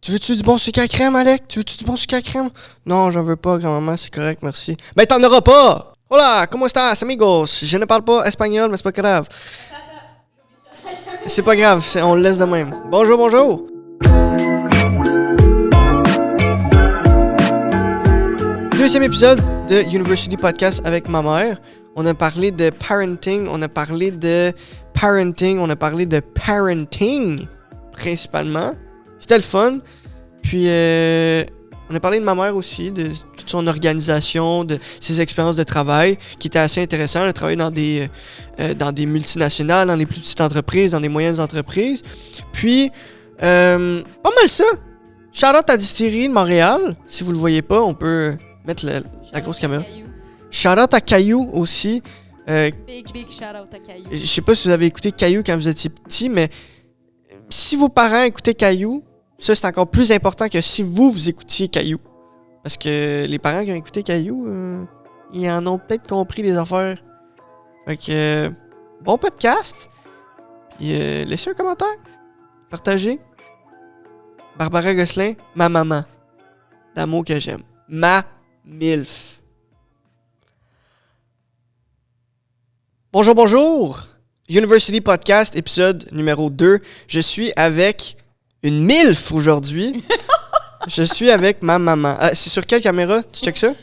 Tu veux-tu du bon sucre à crème, Alec? Tu veux-tu du bon sucre à crème? Non, j'en veux pas, grand-maman, c'est correct, merci. Mais t'en auras pas! Hola, ¿cómo estás, amigos? Je ne parle pas espagnol, mais c'est pas grave. C'est pas grave, on le laisse de même. Bonjour, bonjour! Deuxième épisode de University Podcast avec ma mère. On a parlé de parenting, on a parlé de parenting, principalement. C'était le fun. Puis, on a parlé de ma mère aussi, de toute son organisation, de ses expériences de travail, qui étaient assez intéressantes. Elle a travaillé dans des multinationales, dans des plus petites entreprises, dans des moyennes entreprises. Puis, pas mal ça. Shout-out à Distillerie de Montréal. Si vous le voyez pas, on peut mettre la grosse caméra. Shout-out à Caillou aussi. Big shout-out à Caillou. Je sais pas si vous avez écouté Caillou quand vous étiez petit, mais si vos parents écoutaient Caillou, ça c'est encore plus important que si vous écoutiez Caillou. Parce que les parents qui ont écouté Caillou, ils en ont peut-être compris des affaires. Fait que, bon podcast. Puis laissez un commentaire. Partagez. Barbara Gosselin, ma maman. D'amour que j'aime. Ma MILF. Bonjour, bonjour! University Podcast, épisode numéro 2. Je suis avec une MILF aujourd'hui. Je suis avec ma maman. Ah, c'est sur quelle caméra? Tu checkes ça?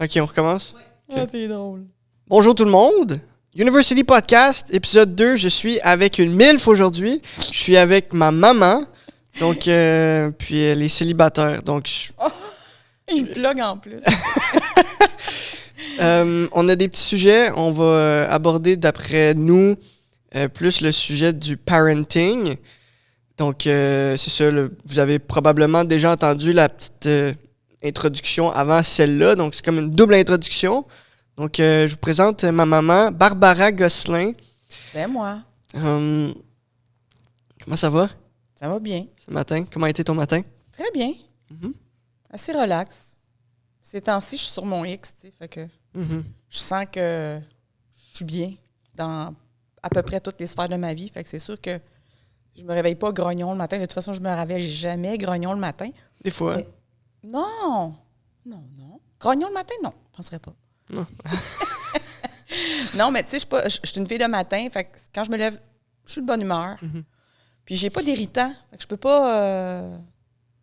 Ok, on recommence? Ah, t'es drôle. Bonjour tout le monde! University Podcast, épisode 2. Je suis avec une MILF aujourd'hui. Je suis avec ma maman. Donc, puis elle est célibataire. Donc, Il me plug en plus. on a des petits sujets. On va aborder, d'après nous, plus le sujet du parenting. Donc, c'est ça. Vous avez probablement déjà entendu la petite introduction avant celle-là. Donc, c'est comme une double introduction. Donc, je vous présente ma maman, Barbara Gosselin. C'est moi. Comment ça va Ça va bien. ce matin? Comment a été ton matin? Très bien. Mhm. Assez relax. Ces temps-ci, je suis sur mon X, tu sais, fait que je sens que je suis bien dans à peu près toutes les sphères de ma vie. Fait que c'est sûr que je me réveille pas grognon le matin. De toute façon, je me réveille jamais grognon le matin. Des fois. Mais, non. Grognon le matin, non. Je penserais pas. Non. Non, mais tu sais, je suis une fille de matin. Fait que quand je me lève, je suis de bonne humeur. Mhm. Puis j'ai pas d'irritant. Fait que je peux pas...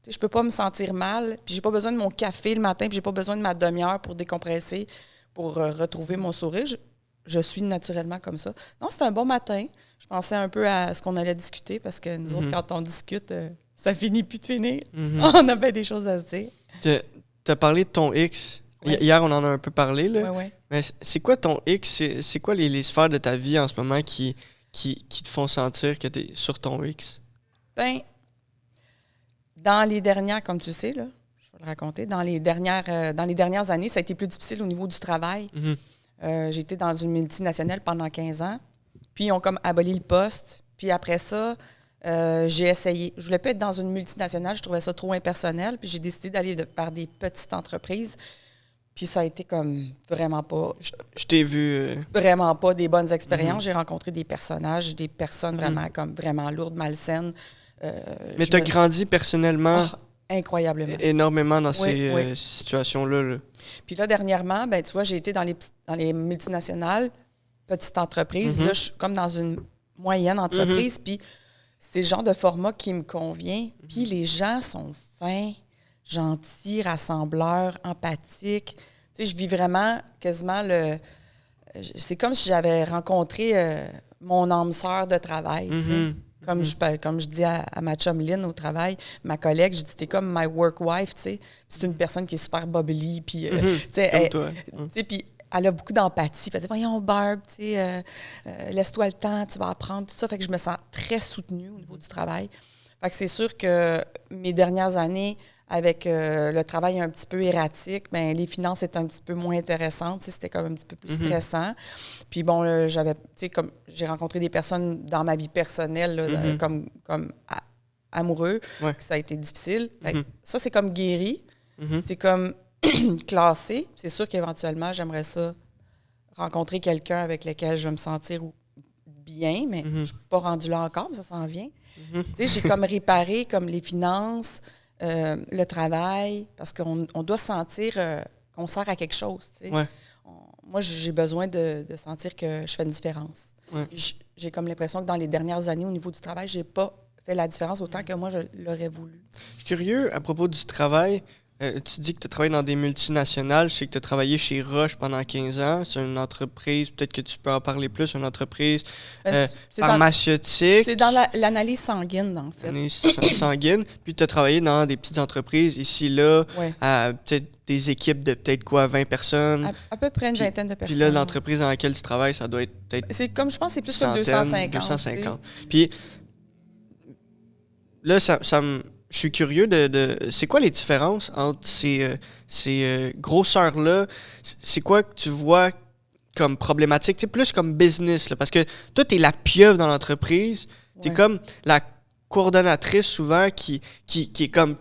je peux pas me sentir mal. Puis j'ai pas besoin de mon café le matin. Puis j'ai pas besoin de ma demi-heure pour décompresser, pour retrouver mon sourire. Je suis naturellement comme ça. Non, c'était un bon matin. Je pensais un peu à ce qu'on allait discuter parce que nous autres, quand on discute, ça finit plus de finir. On a bien des choses à se dire. T'as parlé de ton X. Oui. Hier, on en a un peu parlé, là. Oui. Mais c'est quoi ton X? C'est quoi les sphères de ta vie en ce moment qui te font sentir que t'es sur ton X? Ben, dans les dernières, comme tu sais, là, je vais le raconter, dans les dernières années, ça a été plus difficile au niveau du travail. J'ai été dans une multinationale pendant 15 ans. Puis, ils ont comme aboli le poste. Puis après ça, j'ai essayé. Je voulais pas être dans une multinationale. Je trouvais ça trop impersonnel. Puis j'ai décidé d'aller vers des petites entreprises. Puis ça a été comme vraiment pas... Je t'ai vu... Vraiment pas des bonnes expériences. J'ai rencontré des personnages, des personnes vraiment comme vraiment lourdes, malsaines. Mais tu as grandi personnellement incroyablement. Énormément dans ces situations-là. Là. Puis là, dernièrement, ben tu vois, j'ai été dans les multinationales, petites entreprises. Là, je suis comme dans une moyenne entreprise. Puis c'est le genre de format qui me convient. Puis les gens sont fins, gentils, rassembleurs, empathiques. Tu sais, je vis vraiment quasiment c'est comme si j'avais rencontré mon âme sœur de travail, tu sais. Comme je dis à ma chum Lynn au travail, ma collègue, je dis, t'es comme my work wife, tu sais. C'est une personne qui est super bubbly, puis, tu sais, puis elle a beaucoup d'empathie. Puis elle dit, voyons, Barb, tu sais, laisse-toi le temps, tu vas apprendre, tout ça. Fait que je me sens très soutenue au niveau du travail. Fait que c'est sûr que mes dernières années, avec le travail un petit peu erratique, ben les finances étaient un petit peu moins intéressantes. C'était comme un petit peu plus stressant. Puis bon, comme j'ai rencontré des personnes dans ma vie personnelle, là, comme amoureux, que ça a été difficile. Fait que ça, c'est comme guéri. C'est comme classé. C'est sûr qu'éventuellement, j'aimerais ça rencontrer quelqu'un avec lequel je vais me sentir bien, mais je suis pas rendue là encore, mais ça s'en vient. Tu sais, j'ai comme réparé comme les finances, le travail, parce qu'on doit sentir qu'on sert à quelque chose, tu sais. Ouais. Moi, j'ai besoin de sentir que je fais une différence. Ouais. J'ai comme l'impression que dans les dernières années, au niveau du travail, j'ai pas fait la différence autant que moi, je l'aurais voulu. Je suis curieux à propos du travail. Tu dis que tu as travaillé dans des multinationales. Je sais que tu as travaillé chez Roche pendant 15 ans. C'est une entreprise, peut-être que tu peux en parler plus, une entreprise pharmaceutique. C'est dans l'analyse sanguine, en fait. L'analyse sanguine. Puis tu as travaillé dans des petites entreprises ici, là, peut-être des équipes de peut-être quoi, 20 personnes. À peu près une vingtaine de personnes. Puis là, l'entreprise dans laquelle tu travailles, ça doit être peut-être... C'est comme, je pense, c'est plus comme 250. 250. Puis là, je suis curieux de c'est quoi les différences entre ces grosseurs-là? C'est quoi que tu vois comme problématique? C'est plus comme business, là, parce que toi, t'es la pieuvre dans l'entreprise. T'es comme la coordonnatrice souvent qui est comme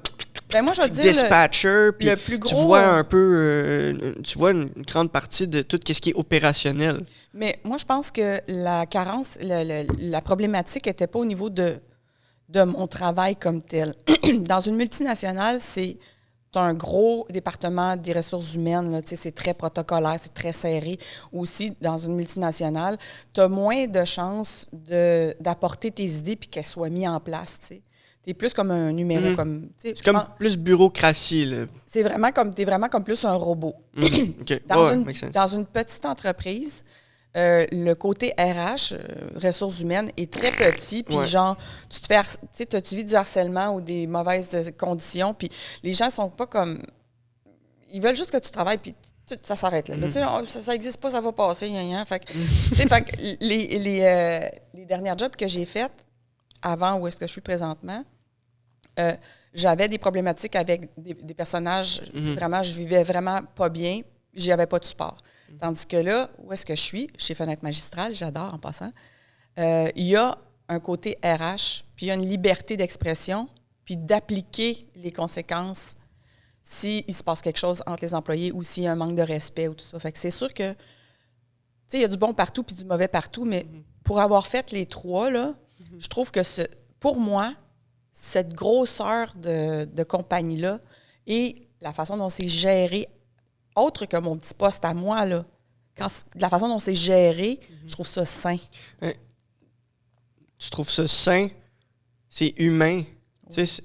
moi, je veux dire dispatcher. Puis le plus gros, tu vois un peu, tu vois une grande partie de tout ce qui est opérationnel. Mais moi, je pense que la carence, la problématique n'était pas au niveau de mon travail comme tel. Dans une multinationale, tu as un gros département des ressources humaines, là, c'est très protocolaire, c'est très serré. Aussi, dans une multinationale, tu as moins de chances d'apporter tes idées puis qu'elles soient mises en place. Tu es plus comme un numéro. C'est comme plus bureaucratie. Tu es vraiment comme plus un robot. Okay. Dans une petite entreprise, le côté RH, ressources humaines, est très petit. Puis genre, tu vis du harcèlement ou des mauvaises conditions. Puis les gens sont pas comme... Ils veulent juste que tu travailles, puis ça s'arrête là. Ça n'existe pas, ça va passer. Fait que, les derniers jobs que j'ai faits, avant où est-ce que je suis présentement, j'avais des problématiques avec des personnages. Vraiment, je vivais vraiment pas bien. J'avais pas de support. Tandis que là, où est-ce que je suis? Chez Fenêtre Magistrale, j'adore en passant. Il y a un côté RH, puis il y a une liberté d'expression, puis d'appliquer les conséquences s'il se passe quelque chose entre les employés ou s'il y a un manque de respect ou tout ça. Fait que c'est sûr que, tu sais, il y a du bon partout puis du mauvais partout, mais pour avoir fait les trois, là, je trouve que pour moi, cette grosseur de compagnie-là et la façon dont c'est géré, autre que mon petit poste à moi, là, la façon dont c'est géré, je trouve ça sain. Tu trouves ça sain? C'est humain. Tu sais,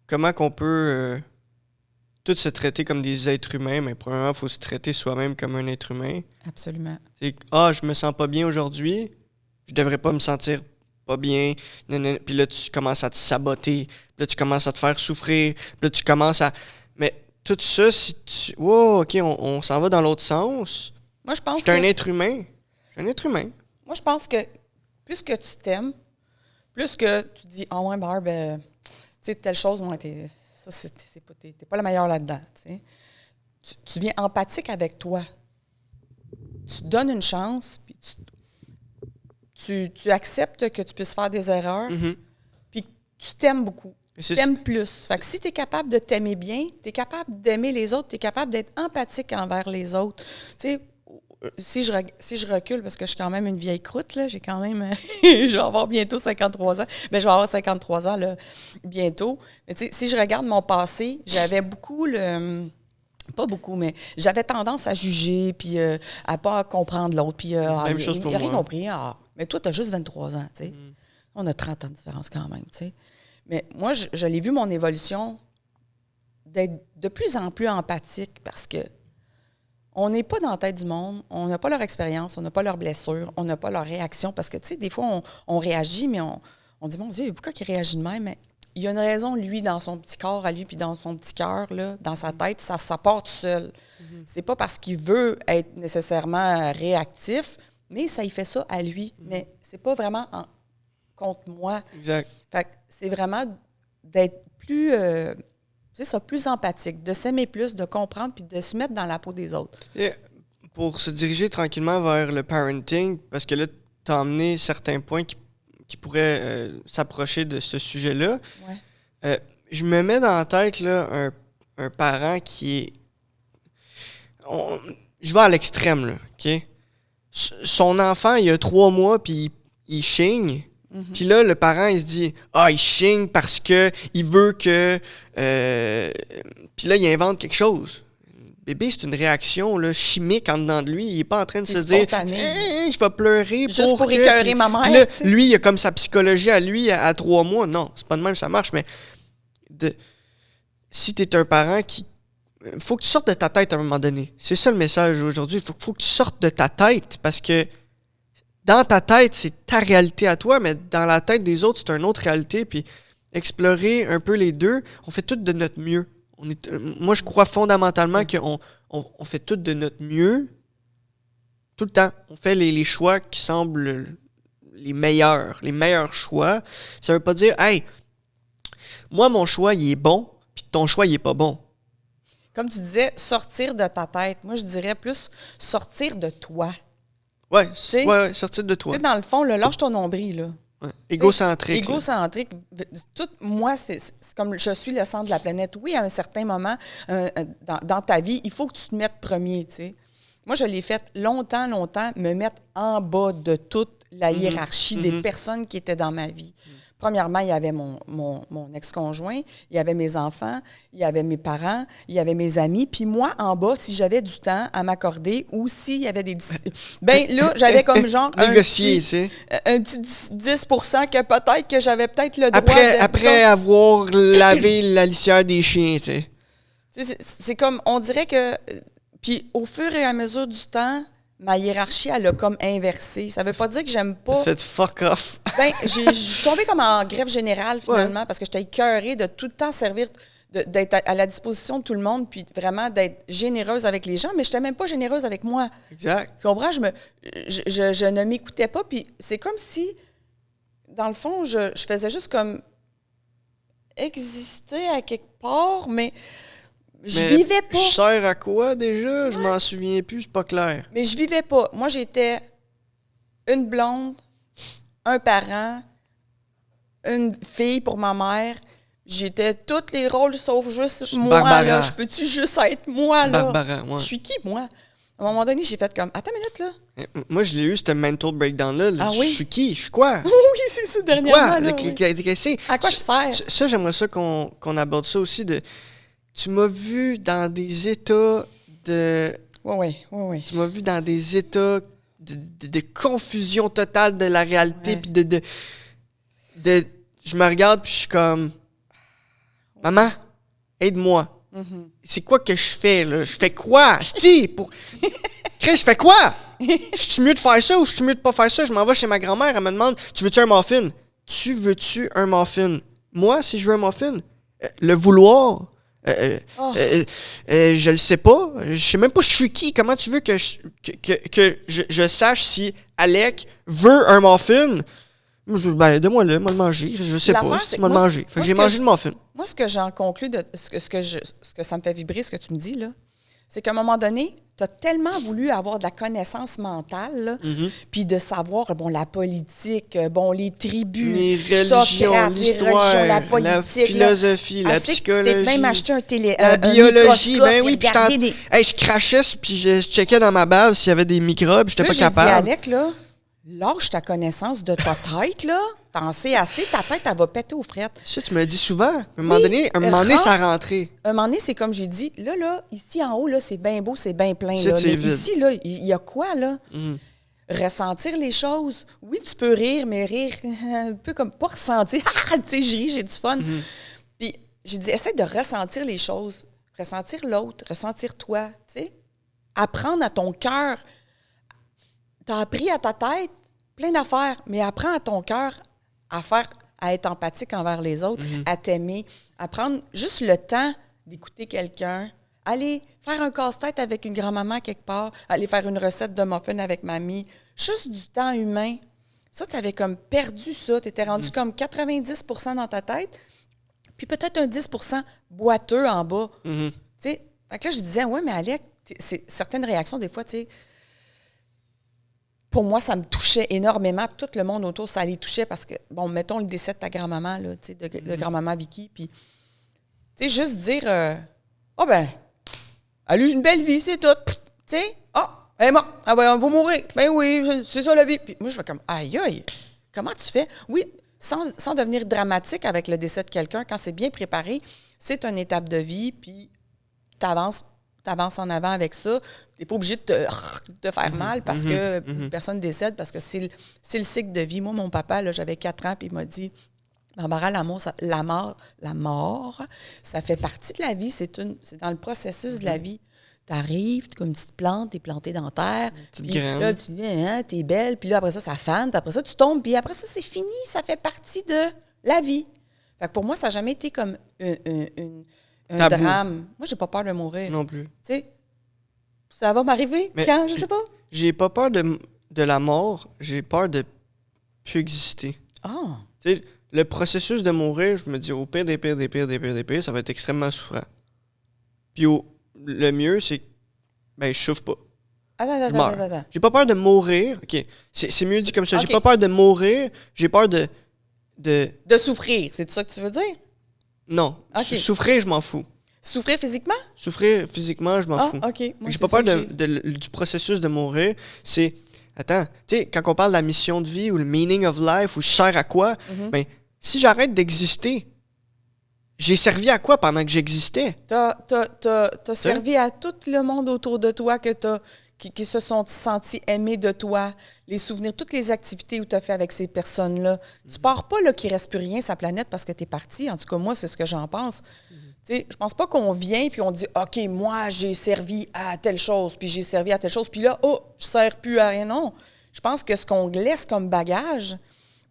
comment qu'on peut tous se traiter comme des êtres humains, mais premièrement, il faut se traiter soi-même comme un être humain. Absolument. C'est je me sens pas bien aujourd'hui, je devrais pas me sentir pas bien. Puis là, tu commences à te saboter. Puis là, tu commences à te faire souffrir. Puis là, tu commences à... Mais tout ça, si tu... Wow, OK, on s'en va dans l'autre sens. Moi, je pense que... Je suis un être humain. Moi, je pense que plus que tu t'aimes, plus que tu dis « Ah ouais, Barb, tu sais, telle chose, moi, t'es pas la meilleure là-dedans. » Tu viens empathique avec toi. Tu donnes une chance, puis tu acceptes que tu puisses faire des erreurs, puis tu t'aimes beaucoup. Tu t'aimes plus. Fait que si tu es capable de t'aimer bien, tu es capable d'aimer les autres, tu es capable d'être empathique envers les autres. Tu sais, si je recule, parce que je suis quand même une vieille croûte, là, j'ai quand même... je vais avoir bientôt 53 ans. Bien, je vais avoir 53 ans là, bientôt. Mais tu sais, si je regarde mon passé, j'avais beaucoup pas beaucoup, mais j'avais tendance à juger, puis à pas comprendre l'autre. Puis, même chose pour moi. Il n'a rien compris. Mais toi, tu as juste 23 ans, tu sais. On a 30 ans de différence quand même, tu sais. Mais moi, je l'ai vu, mon évolution, d'être de plus en plus empathique parce que on n'est pas dans la tête du monde, on n'a pas leur expérience, on n'a pas leurs blessures, on n'a pas leur réaction. Parce que, tu sais, des fois, on réagit, mais on dit, mon Dieu, pourquoi il réagit de même? Mais il y a une raison, lui, dans son petit corps à lui, puis dans son petit cœur, là, dans sa tête, ça part tout seul. C'est pas parce qu'il veut être nécessairement réactif, mais ça, il fait ça à lui. Mais c'est pas vraiment contre moi. Exact. Fait que c'est vraiment d'être plus... plus empathique, de s'aimer plus, de comprendre puis de se mettre dans la peau des autres. Et pour se diriger tranquillement vers le parenting, parce que là, tu as emmené certains points qui pourraient s'approcher de ce sujet-là. Ouais. Je me mets dans la tête là, un parent qui est... je vais à l'extrême, là, OK? Son enfant, il a 3 mois, puis il chigne. Puis là, le parent, il se dit « Ah, il chigne parce que il veut que... Puis là, il invente quelque chose. Le bébé, c'est une réaction là, chimique en dedans de lui. Il est pas en train de se dire « je vais pleurer juste pour que... » écœurer ma mère. Là, lui, il a comme sa psychologie à lui à 3 mois. Non, c'est pas de même que ça marche, mais si t'es un parent qui... Faut que tu sortes de ta tête à un moment donné. C'est ça le message aujourd'hui. Faut que tu sortes de ta tête parce que dans ta tête, c'est ta réalité à toi, mais dans la tête des autres, c'est une autre réalité. Puis explorer un peu les deux, on fait tout de notre mieux. Moi, je crois fondamentalement qu'on fait tout de notre mieux tout le temps. On fait les choix qui semblent les meilleurs choix. Ça veut pas dire, hey, moi, mon choix, il est bon, puis ton choix, il est pas bon. Comme tu disais, sortir de ta tête. Moi, je dirais plus sortir de toi. Ouais, sortir de toi. Tu sais, dans le fond, lâche ton nombril, là. Ouais. Égocentrique. Égocentrique. Tout, moi, c'est comme je suis le centre de la planète. Oui, à un certain moment, dans ta vie, il faut que tu te mettes premier, tu sais. Moi, je l'ai fait longtemps, me mettre en bas de toute la hiérarchie des personnes qui étaient dans ma vie. Premièrement, il y avait mon ex-conjoint, il y avait mes enfants, il y avait mes parents, il y avait mes amis. Puis moi, en bas, si j'avais du temps à m'accorder ou s'il y avait des... Ben là, j'avais comme genre négocier, un petit 10 que peut-être que j'avais peut-être le droit Après avoir lavé la litière des chiens, tu sais. C'est comme, on dirait que... Puis au fur et à mesure du temps... Ma hiérarchie, elle a comme inversé. Ça veut pas dire que j'aime pas... Fait fuck off. Ben, je suis tombée comme en grève générale, finalement, parce que j'étais écœurée de tout le temps servir, d'être à la disposition de tout le monde, puis vraiment d'être généreuse avec les gens, mais je n'étais même pas généreuse avec moi. Exact. Tu comprends? Je ne m'écoutais pas, puis c'est comme si, dans le fond, je faisais juste comme exister à quelque part, mais... Je vivais pas. Je sers à quoi déjà? Je m'en souviens plus, c'est pas clair. Mais je vivais pas. Moi, j'étais une blonde, un parent, une fille pour ma mère. J'étais tous les rôles sauf juste moi. Barbara. Là. Je peux-tu juste être moi, là? Barbara, moi. Je suis qui, moi? À un moment donné, j'ai fait comme, attends une minute, là. Moi, je l'ai eu, ce mental breakdown-là. Ah oui? Je suis qui? Je suis quoi? Oui, c'est ça, dernièrement. Là, à quoi je sers? Ça, j'aimerais ça qu'on aborde ça aussi de... Tu m'as vu dans des états de... Oui. Tu m'as vu dans des états de confusion totale de la réalité. Puis de... Je me regarde puis je suis comme... Maman, aide-moi. Mm-hmm. C'est quoi que je fais, là? Je fais quoi? Chris, je fais quoi? Je suis mieux de faire ça ou je suis mieux de pas faire ça? Je m'en vais chez ma grand-mère, elle me demande, tu veux-tu un muffin? Tu veux-tu un muffin? Moi, si je veux un muffin, le vouloir... je le sais pas. Je sais même pas je suis qui. Comment tu veux que je sache si Alec veut un muffin? Ben, donne-moi-le, moi le manger. Je sais pas si moi le manger. Fait que j'ai mangé le muffin. Moi, ce que j'en conclus de ce que ça me fait vibrer, ce que tu me dis, là, c'est qu'à un moment donné, tu as tellement voulu avoir de la connaissance mentale, puis de savoir, bon, la politique, bon, les tribus, les religions, l'histoire, la politique, la philosophie, la psychologie. Tu t'es même acheté la biologie, ben oui, puis je crachais, puis je checkais dans ma bave s'il y avait des microbes, j'étais pas capable. J'ai dit, Alec, là, lâche ta connaissance de ta tête, là. T'en sais assez, ta tête, elle va péter aux frettes. Ça, tu me le dis souvent. À un moment donné, ça rentrait. Un moment donné, c'est comme j'ai dit, là, ici en haut, là, c'est bien beau, c'est bien plein. Là. Mais ici, là, il y a quoi, là? Ressentir les choses. Oui, tu peux rire, mais rire un peu comme pas ressentir. Tu sais, je ris, j'ai du fun. Puis j'ai dit, essaie de ressentir les choses. Ressentir l'autre, ressentir toi, tu sais. Apprendre à ton cœur. T'as appris à ta tête plein d'affaires, mais apprends à ton cœur à être empathique envers les autres, à t'aimer, à prendre juste le temps d'écouter quelqu'un, aller faire un casse-tête avec une grand-maman quelque part, aller faire une recette de muffin avec mamie, juste du temps humain. Ça, tu avais comme perdu ça, tu étais rendu comme 90% dans ta tête, puis peut-être un 10% boiteux en bas. Tu sais, fait que là, je disais, ouais, mais Alec, certaines réactions, des fois, tu sais, pour moi, ça me touchait énormément. Puis tout le monde autour, ça les touchait parce que, bon, mettons le décès de ta grand-maman, là, tu sais, de grand-maman Vicky. Puis, tu sais, juste dire, oh ben, elle a eu une belle vie, c'est tout. Tu sais, elle est morte. Ah ben, on va mourir. Ben oui, c'est ça la vie. Puis moi, je fais comme, aïe, aïe. comment tu fais? Oui, sans devenir dramatique avec le décès de quelqu'un, quand c'est bien préparé, c'est une étape de vie, puis t'avances en avant avec ça. T'es pas obligé de te faire mal parce que une personne décède, parce que c'est le cycle de vie. Moi, mon papa, là, j'avais 4 ans, puis il m'a dit, Barbara, la mort, ça fait partie de la vie, c'est dans le processus de la vie. T'arrives, t'es comme une petite plante, t'es plantée dans la terre, puis là, tu dis, t'es belle, puis là, après ça fane, puis après ça, tu tombes, puis après ça, c'est fini, ça fait partie de la vie. Fait que pour moi, ça n'a jamais été comme un drame. Moi, j'ai pas peur de mourir. Non plus. Tu sais, ça va m'arriver quand, je sais pas. J'ai pas peur de la mort, j'ai peur de plus exister. Ah! Tu sais, le processus de mourir, je me dis, au pire des pires, ça va être extrêmement souffrant. Puis le mieux, c'est que je souffre pas. Attends. J'ai pas peur de mourir. OK, c'est mieux dit comme ça. Okay. J'ai pas peur de mourir, j'ai peur de... De souffrir, c'est ça que tu veux dire? Non. Okay. Souffrir, je m'en fous. Souffrir physiquement? Souffrir physiquement, je m'en fous. OK. Moi, j'ai pas peur du processus de mourir. C'est... Attends, tu sais, quand on parle de la mission de vie ou le meaning of life ou je sers à quoi, ben, si j'arrête d'exister, j'ai servi à quoi pendant que j'existais? T'as servi à tout le monde autour de toi qui se sont sentis aimés de toi, les souvenirs, toutes les activités où tu as fait avec ces personnes-là. Tu pars pas là qu'il reste plus rien sur la planète parce que tu es parti. En tout cas, moi, c'est ce que j'en pense. Tu sais, je pense pas qu'on vient puis on dit « OK, moi, j'ai servi à telle chose, puis j'ai servi à telle chose, puis là, je sers plus à rien. » Non. Je pense que ce qu'on laisse comme bagage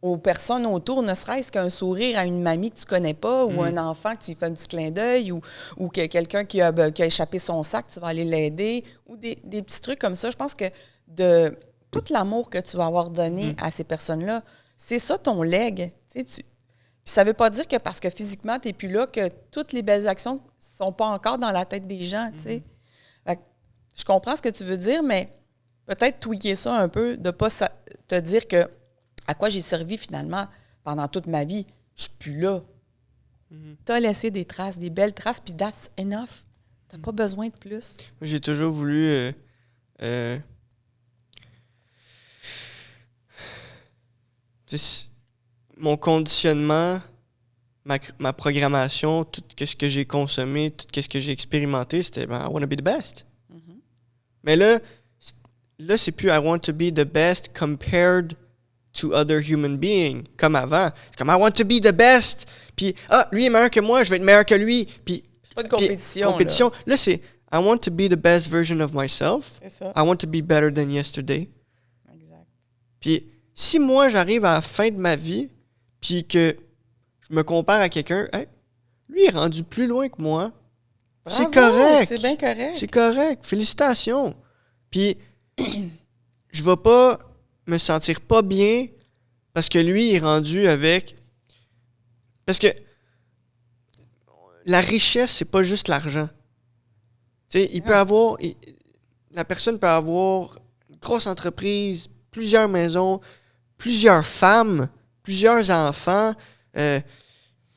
aux personnes autour, ne serait-ce qu'un sourire à une mamie que tu connais pas ou un enfant que tu lui fais un petit clin d'œil ou que quelqu'un qui a échappé son sac, tu vas aller l'aider ou des petits trucs comme ça. Je pense que de tout l'amour que tu vas avoir donné à ces personnes-là, c'est ça ton legs. Puis ça veut pas dire que parce que physiquement, tu n'es plus là, que toutes les belles actions sont pas encore dans la tête des gens. Fait que je comprends ce que tu veux dire, mais peut-être tweaker ça un peu, de pas te dire que à quoi j'ai servi finalement pendant toute ma vie. Je suis plus là. Tu as laissé des traces, des belles traces, puis that's enough. Tu n'as pas besoin de plus. Moi, j'ai toujours voulu... mon conditionnement, ma programmation, tout ce que j'ai consommé, tout ce que j'ai expérimenté, c'était I want to be the best. Mais là, c'est plus I want to be the best compared to other human beings, comme avant. C'est comme I want to be the best, puis lui est meilleur que moi, je vais être meilleur que lui, puis... C'est pas une compétition. Là, c'est I want to be the best version of myself. C'est ça. I want to be better than yesterday. Exact. Puis si moi, j'arrive à la fin de ma vie, puis que je me compare à quelqu'un, hey, lui est rendu plus loin que moi. Bravo, c'est correct. C'est bien correct. C'est correct. Félicitations. Puis je vais pas me sentir pas bien parce que lui est rendu avec... Parce que la richesse, c'est pas juste l'argent. Tu sais, il peut avoir... La personne peut avoir une grosse entreprise, plusieurs maisons, plusieurs femmes, plusieurs enfants,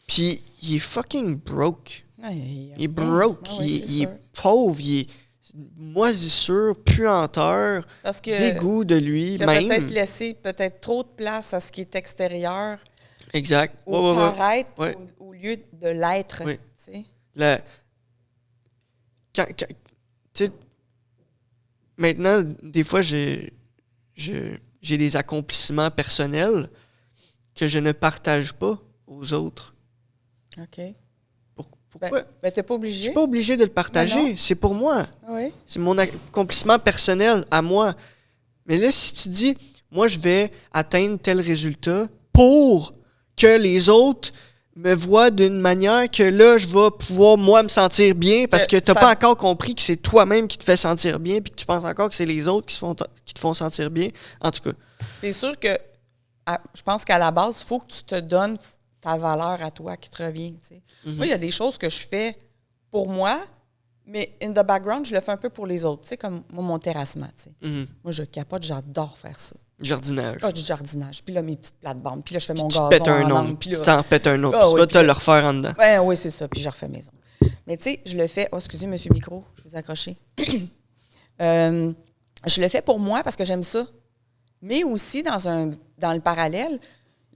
puis il est fucking broke. Il est broke, il est pauvre, il est moisissure, puanteur, dégoût de lui. Il a peut-être laissé trop de place à ce qui est extérieur. Exact. Au paraître au lieu de l'être. Oui. Maintenant, des fois, j'ai des accomplissements personnels que je ne partage pas aux autres. OK. Pourquoi? T'es pas obligé. Je suis pas obligé de le partager. C'est pour moi. Oui. C'est mon accomplissement personnel à moi. Mais là, si tu dis, moi, je vais atteindre tel résultat pour que les autres me voient d'une manière que là, je vais pouvoir, moi, me sentir bien parce que tu n'as pas encore compris que c'est toi-même qui te fait sentir bien puis que tu penses encore que c'est les autres qui te font sentir bien. En tout cas. C'est sûr que je pense qu'à la base, il faut que tu te donnes ta valeur à toi qui te revient. Moi, il y a des choses que je fais pour moi, mais in the background, je le fais un peu pour les autres. Tu sais, comme moi, mon terrassement. Moi, je capote, j'adore faire ça. Jardinage. Du jardinage. Puis là, mes petites plates-bandes. Puis là, je fais mon tu gazon. Tu pètes un ongle. Puis tu t'en pètes un autre. Puis tu vas te le refaire en dedans. Oui, c'est ça. Puis je refais mes ongles. Mais tu sais, je le fais... Oh, excusez, monsieur Micro, je vous ai accroché. Je le fais pour moi parce que j'aime ça. Mais aussi, dans le parallèle,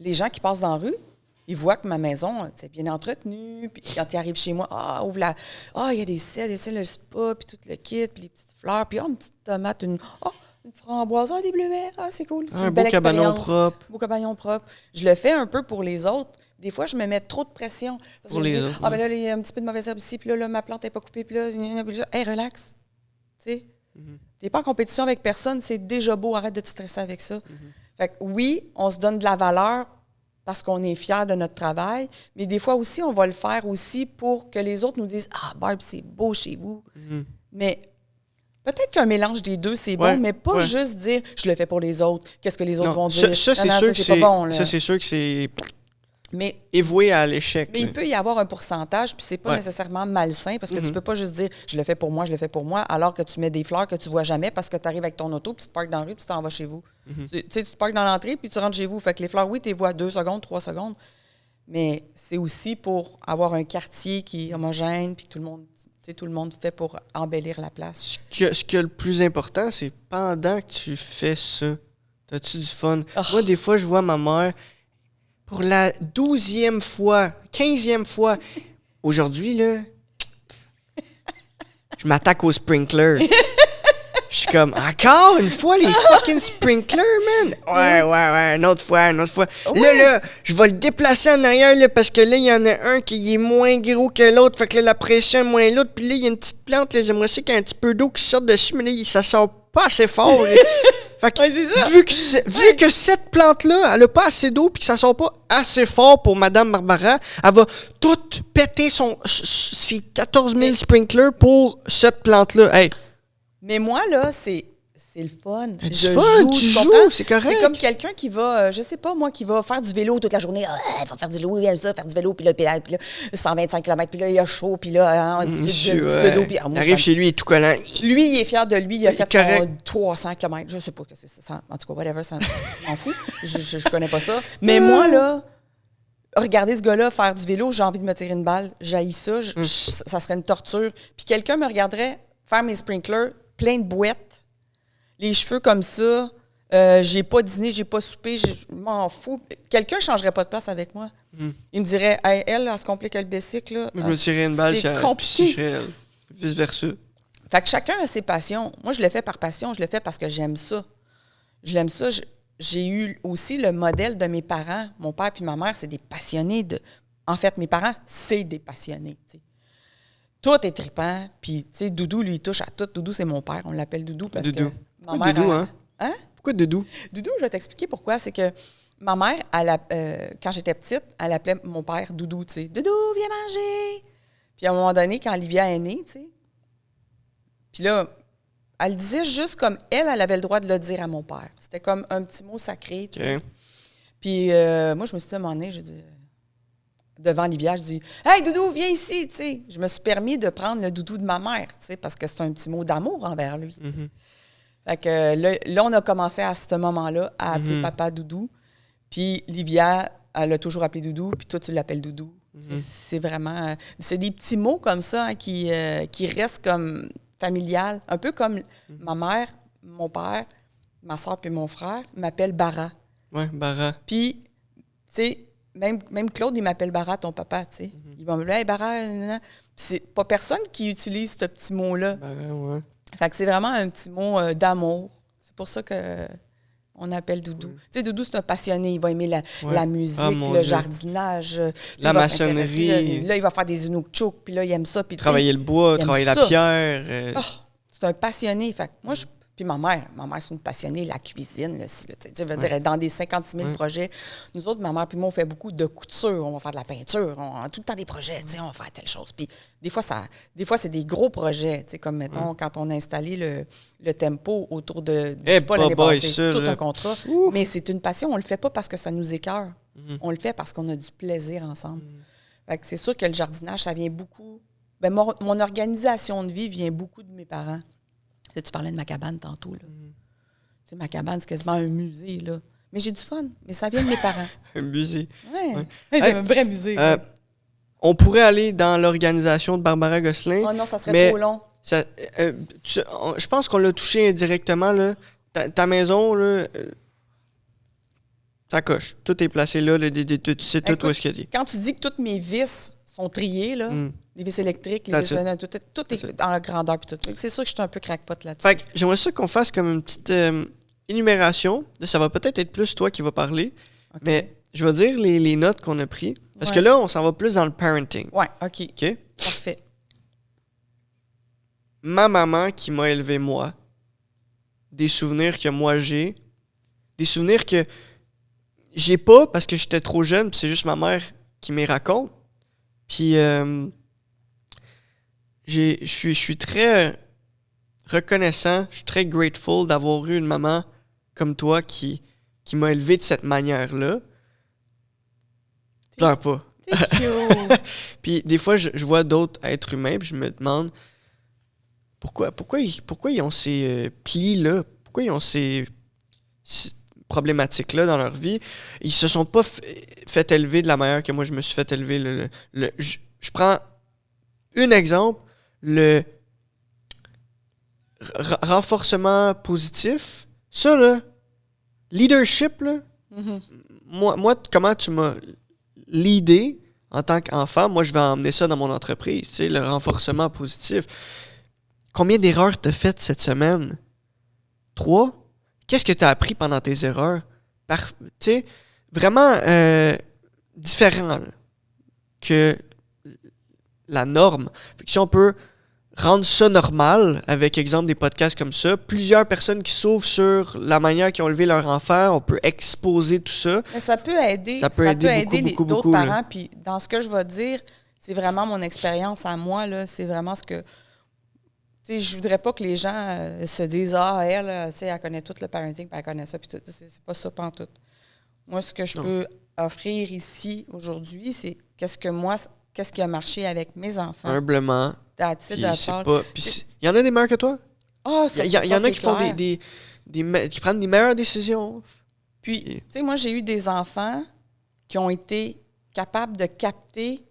les gens qui passent dans la rue, ils voient que ma maison, c'est bien entretenue. Puis quand ils arrivent chez moi, ouvre la... il y a des selles, le spa, puis tout le kit, puis les petites fleurs, puis une petite tomate, une framboise, des bleuets, c'est cool. C'est une beau belle cabanon expérience. propre. Beau cabanon propre. Je le fais un peu pour les autres. Des fois, je me mets trop de pression. Parce que pour je les me dis, autres, ben là, il y a un petit peu de mauvaise herbe ici, puis là, ma plante n'est pas coupée, puis là, hey, relax. Tu sais, t'es pas en compétition avec personne, c'est déjà beau, arrête de te stresser avec ça. Fait que oui, on se donne de la valeur parce qu'on est fiers de notre travail, mais des fois aussi, on va le faire aussi pour que les autres nous disent « Ah, Barb, c'est beau chez vous. Mais peut-être qu'un mélange des deux, c'est bon, mais pas juste dire « Je le fais pour les autres, qu'est-ce que les autres vont dire? » Ça, c'est sûr que c'est pas bon. Là. Ça, c'est sûr que c'est... Mais, évoué à l'échec. Mais il peut y avoir un pourcentage, puis c'est pas nécessairement malsain, parce que tu peux pas juste dire « je le fais pour moi, alors que tu mets des fleurs que tu vois jamais parce que tu arrives avec ton auto, puis tu te parques dans la rue, puis tu t'en vas chez vous. Tu sais, tu te parques dans l'entrée, puis tu rentres chez vous. Fait que les fleurs, oui, tu les vois 2 secondes, 3 secondes, mais c'est aussi pour avoir un quartier qui est homogène, puis tout le monde fait pour embellir la place. Ce qui est le plus important, c'est pendant que tu fais ça, t'as-tu du fun? Moi, des fois, je vois ma mère... Pour la 12e fois, 15e fois. Aujourd'hui, là, je m'attaque aux sprinklers. Je suis comme, encore une fois, les fucking sprinklers, man. Ouais, une autre fois. Là, je vais le déplacer en arrière, là, parce que là, il y en a un qui est moins gros que l'autre. Fait que là, la pression est moins l'autre. Puis là, il y a une petite plante, là, j'aimerais ça qu'il y ait un petit peu d'eau qui sorte dessus, mais là, ça sort pas assez fort. Fait que, c'est ça. Vu que cette plante-là, elle a pas assez d'eau puis que ça sort pas assez fort pour Madame Barbara, elle va tout péter ses 14 000 sprinklers pour cette plante-là. Hey. Mais moi, là, c'est le fun. Tu joues, c'est correct. C'est comme quelqu'un qui va, je sais pas, moi, qui va faire du vélo toute la journée. Il va faire du vélo, il aime ça, faire du vélo, puis là, 125 km, puis là, il a chaud, puis là, un petit peu d'eau. Il arrive chez lui, il est tout collant. Lui, il est fier de lui, il a fait son 300 km. Je sais pas que c'est ça. En tout cas, whatever, ça m'en fout. Je connais pas ça. Mais moi, là, regardez ce gars-là faire du vélo, j'ai envie de me tirer une balle. J'haïs ça. Ça serait une torture. Puis quelqu'un me regarderait faire mes sprinklers, plein de bouettes. Les cheveux comme ça, j'ai pas dîné, j'ai pas soupé, je m'en fous. Quelqu'un ne changerait pas de place avec moi. Il me dirait, hey, elle se complique le bicycle. Là, je me tirais une balle, c'est compliqué. Vice-versa. Fait que chacun a ses passions. Moi, je le fais par passion, je le fais parce que j'aime ça. Je l'aime ça. J'ai eu aussi le modèle de mes parents. Mon père et ma mère, c'est des passionnés de... En fait, mes parents, c'est des passionnés, t'sais. Tout est trippant. Puis, tu sais, Doudou, lui, il touche à tout. Doudou, c'est mon père. On l'appelle Doudou parce que ma mère... Doudou, hein? Hein? Pourquoi Doudou? Doudou, je vais t'expliquer pourquoi. C'est que ma mère, quand j'étais petite, elle appelait mon père Doudou, tu sais. « Doudou, viens manger! » Puis à un moment donné, quand Olivia est née, tu sais, puis là, elle disait juste comme elle avait le droit de le dire à mon père. C'était comme un petit mot sacré, tu sais. Puis moi, je me suis dit à un moment donné, je dis... Devant Olivia, je dis « Hey, Doudou, viens ici! » Tu sais, je me suis permis de prendre le doudou de ma mère, tu sais, parce que c'est un petit mot d'amour envers lui. Fait que là, on a commencé à ce moment-là à appeler papa Doudou. Puis Livia, elle a toujours appelé Doudou, puis toi, tu l'appelles Doudou. C'est vraiment... c'est des petits mots comme ça hein, qui restent comme familial. Un peu comme ma mère, mon père, ma soeur puis mon frère m'appellent Bara. Ouais, Bara. Puis, tu sais, même Claude, il m'appelle Bara, ton papa, tu sais. Il va me dire « Hey, Bara... » C'est pas personne qui utilise ce petit mot-là. Bara, ouais. Fait que c'est vraiment un petit mot d'amour. C'est pour ça qu'on appelle Doudou. Tu sais, Doudou, c'est un passionné. Il va aimer la musique, le jardinage. La maçonnerie. Là, il va faire des inukchuk, puis là, il aime ça. Puis, travailler le bois, travailler la pierre. C'est un passionné. Fait que moi, puis ma mère, c'est une passionnée, la cuisine. Là, je veux dire, dans des 56 000 projets, nous autres, ma mère puis moi, on fait beaucoup de couture, on va faire de la peinture, on a tout le temps des projets, on va faire telle chose. Puis des fois, c'est des gros projets, comme mettons, quand on a installé le tempo autour de pas l'année passée, tout un contrat. Mais c'est une passion, on le fait pas parce que ça nous écoeure. On le fait parce qu'on a du plaisir ensemble. Fait que c'est sûr que le jardinage, ça vient beaucoup... Ben, mon organisation de vie vient beaucoup de mes parents. Tu parlais de ma cabane tantôt. Là. Ma cabane, c'est quasiment un musée. Là. Mais j'ai du fun. Mais ça vient de mes parents. Un musée. Ouais. C'est un vrai musée. On pourrait aller dans l'organisation de Barbara Gosselin. Oh non, ça serait trop long. Je pense qu'on l'a touché indirectement. Là. Ta maison, là, Ça coche. Tout est placé là, tu sais tout où est-ce qu'il y a. Quand tu dis que toutes mes vis sont triées, là, les vis électriques, les vis, tout est en grandeur. Puis tout. C'est sûr que je suis un peu crackpot là-dessus. Fait que j'aimerais ça qu'on fasse comme une petite énumération. Ça va peut-être être plus toi qui vas parler, mais je vais dire les notes qu'on a prises. Parce que là, on s'en va plus dans le parenting. Ouais, OK. OK? Parfait. Ma maman qui m'a élevé moi. Des souvenirs que moi j'ai. Des souvenirs que j'ai pas parce que j'étais trop jeune, puis c'est juste ma mère qui me raconte. Puis je suis très reconnaissant, je suis très grateful d'avoir eu une maman comme toi qui m'a élevé de cette manière-là. Pleure pas. Puis des fois, je vois d'autres êtres humains, puis je me demande pourquoi ils ont ces plis-là, pourquoi ils ont ces problématiques-là dans leur vie. Ils se sont pas fait élever de la manière que moi je me suis fait élever. Je prends un exemple, le renforcement positif. Ça, là, leadership, là, moi, comment tu m'as leadé en tant qu'enfant, moi, je vais emmener ça dans mon entreprise, tu sais, le renforcement positif. Combien d'erreurs t'as faites cette semaine? 3? Qu'est-ce que t'as appris pendant tes erreurs? Tu sais, vraiment différent là, que la norme. Fait que si on peut rendre ça normal, avec exemple des podcasts comme ça, plusieurs personnes qui s'ouvrent sur la manière qu'ils ont élevé leur enfant, on peut exposer tout ça. Mais ça peut aider. Ça peut aider d'autres parents. Puis dans ce que je vais dire, c'est vraiment mon expérience à moi. Là, c'est vraiment ce que... Tu sais, je voudrais pas que les gens se disent « Ah, elle, tu sais, elle connaît tout le parenting, puis elle connaît ça. » Puis tout. C'est pas ça pantoute. Moi, ce que je peux offrir ici, aujourd'hui, c'est qu'est-ce qui a marché avec mes enfants. Humblement. Il y en a des meilleurs que toi? Ah, il y en a qui font qui prennent des meilleures décisions. Puis, tu sais, moi, j'ai eu des enfants qui ont été capables de capter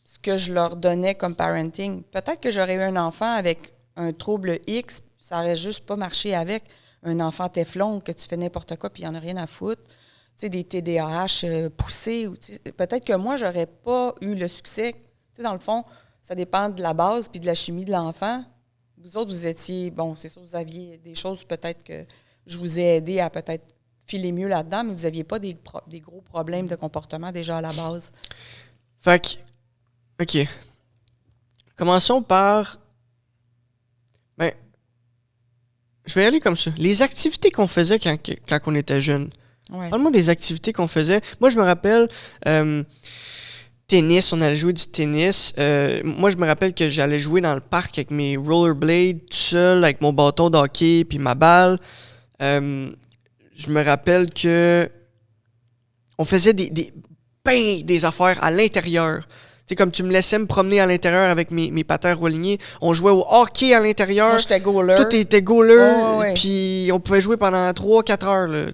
ce que je leur donnais comme parenting. Peut-être que j'aurais eu un enfant avec un trouble X, ça n'aurait juste pas marché avec un enfant téflon, que tu fais n'importe quoi, puis il n'y en a rien à foutre. Tu sais, des TDAH poussés. Peut-être que moi, j'aurais pas eu le succès. Tu sais, dans le fond, ça dépend de la base puis de la chimie de l'enfant. Vous autres, vous étiez... Bon, c'est sûr, vous aviez des choses peut-être que je vous ai aidé à peut-être filer mieux là-dedans, mais vous n'aviez pas des gros problèmes de comportement déjà à la base. Fait que... OK. Commençons par... je vais y aller comme ça. Les activités qu'on faisait quand on était jeune. Ouais. Parle-moi des activités qu'on faisait. Moi, je me rappelle... tennis, on allait jouer du tennis. Moi, je me rappelle que j'allais jouer dans le parc avec mes rollerblades, tout seul, avec mon bâton de hockey puis ma balle. Je me rappelle que on faisait des affaires à l'intérieur. Tu sais, comme tu me laissais me promener à l'intérieur avec mes patins relignés, on jouait au hockey à l'intérieur. Moi, j'étais goaler. Toi, t'étais goaler, puis on pouvait jouer pendant 3-4 heures. Là.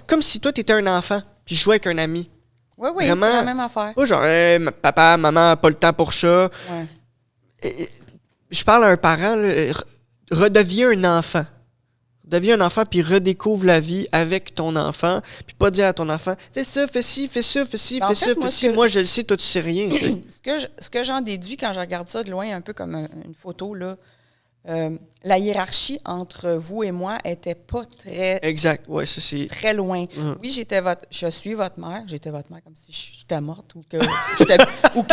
Comme si toi, t'étais un enfant, puis je jouais avec un ami. Oui, vraiment, c'est la même affaire. Pas genre, papa, maman, pas le temps pour ça. Ouais. Je parle à un parent, là, redeviens un enfant. Deviens un enfant, puis redécouvre la vie avec ton enfant. Puis pas dire à ton enfant, fais ça, fais ci, fais ça, fais ci, fais ça, fais ci. Moi, je le sais, toi, tu sais rien. Ce que j'en déduis quand je regarde ça de loin, un peu comme une photo, là, la hiérarchie entre vous et moi était pas très... Exact, ouais, ça c'est... Très loin. Oui, je suis votre mère. J'étais votre mère comme si j'étais morte ou que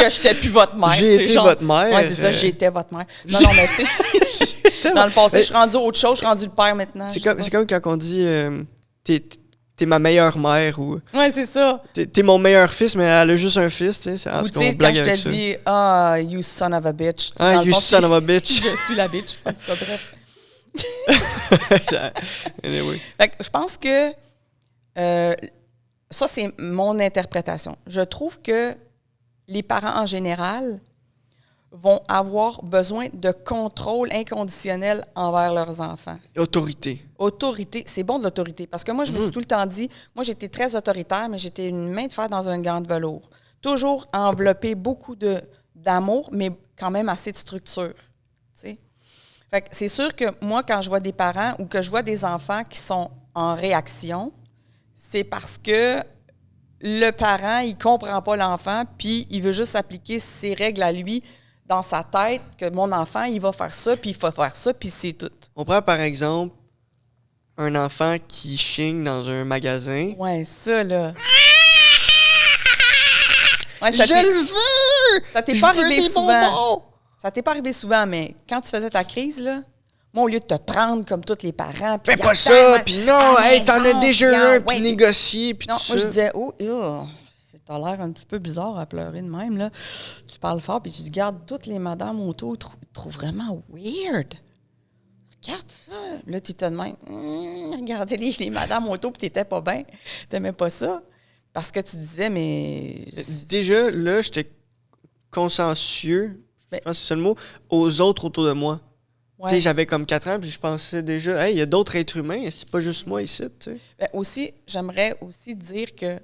j'étais plus votre mère. J'ai été votre mère. Oui, c'est ça, j'étais votre mère. Non, mais tu sais, dans le passé, je suis rendue autre chose, je suis rendue le père maintenant. C'est comme quand on dit t'es ma meilleure mère ou... Oui, c'est ça. T'es mon meilleur fils, mais elle a juste un fils, tu sais. Ou tu sais, quand je te dis, you son of a bitch. You son of a bitch. Je suis la bitch. En tout cas, bref. Anyway. Fait que je pense que ça, c'est mon interprétation. Je trouve que les parents en général vont avoir besoin de contrôle inconditionnel envers leurs enfants. Autorité. Autorité, c'est bon de l'autorité. Parce que moi, je me suis tout le temps dit, moi, j'étais très autoritaire, mais j'étais une main de fer dans un gant de velours. Toujours enveloppé beaucoup d'amour, mais quand même assez de structure. Tu sais? Fait que c'est sûr que moi, quand je vois des parents ou que je vois des enfants qui sont en réaction, c'est parce que le parent, il comprend pas l'enfant, puis il veut juste appliquer ses règles à lui dans sa tête, que mon enfant, il va faire ça, puis il faut faire ça, puis c'est tout. On prend par exemple un enfant qui chigne dans un magasin. Ouais, ça, là. Ouais, Je le veux! Ça t'est pas arrivé souvent. Ça t'est pas arrivé souvent, mais quand tu faisais ta crise, là, moi, au lieu de te prendre comme tous les parents... Fais pas ça, puis non, hey, t'en as déjà un, puis négocier, puis tout ça. Non, moi, je disais, t'as l'air un petit peu bizarre à pleurer de même, là. Tu parles fort, puis je dis, regarde, toutes les madames auto, ils trouvent vraiment weird. Regarde ça. Là, tu te demandes, regardez les madames auto, puis t'étais pas bien. T'aimais pas ça. Parce que tu disais, mais... Déjà, là, j'étais consciencieux, je pense que c'est ça le mot, aux autres autour de moi. Ouais. Tu sais, j'avais comme 4 ans, puis je pensais déjà, hey, il y a d'autres êtres humains, c'est pas juste moi ici, tu sais. Ben aussi, j'aimerais aussi dire que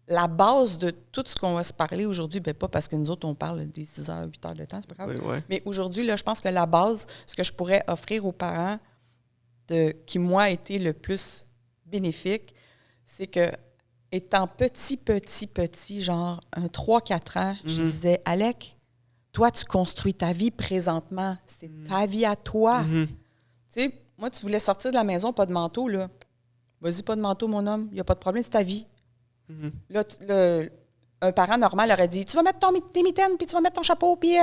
la base de tout ce qu'on va se parler aujourd'hui, ben pas parce que nous autres, on parle des 6 heures, 8 heures de temps, c'est pas grave. Oui. Mais aujourd'hui, là, je pense que la base, ce que je pourrais offrir aux parents, qui, moi, a été le plus bénéfique, c'est que, étant petit, genre un 3-4 ans, je disais, Alec, toi, tu construis ta vie présentement. C'est ta vie à toi. Tu sais, moi, tu voulais sortir de la maison, pas de manteau, là. Vas-y, pas de manteau, mon homme. Il n'y a pas de problème, c'est ta vie. Là, un parent normal aurait dit, tu vas mettre tes mitaines, puis tu vas mettre ton chapeau, puis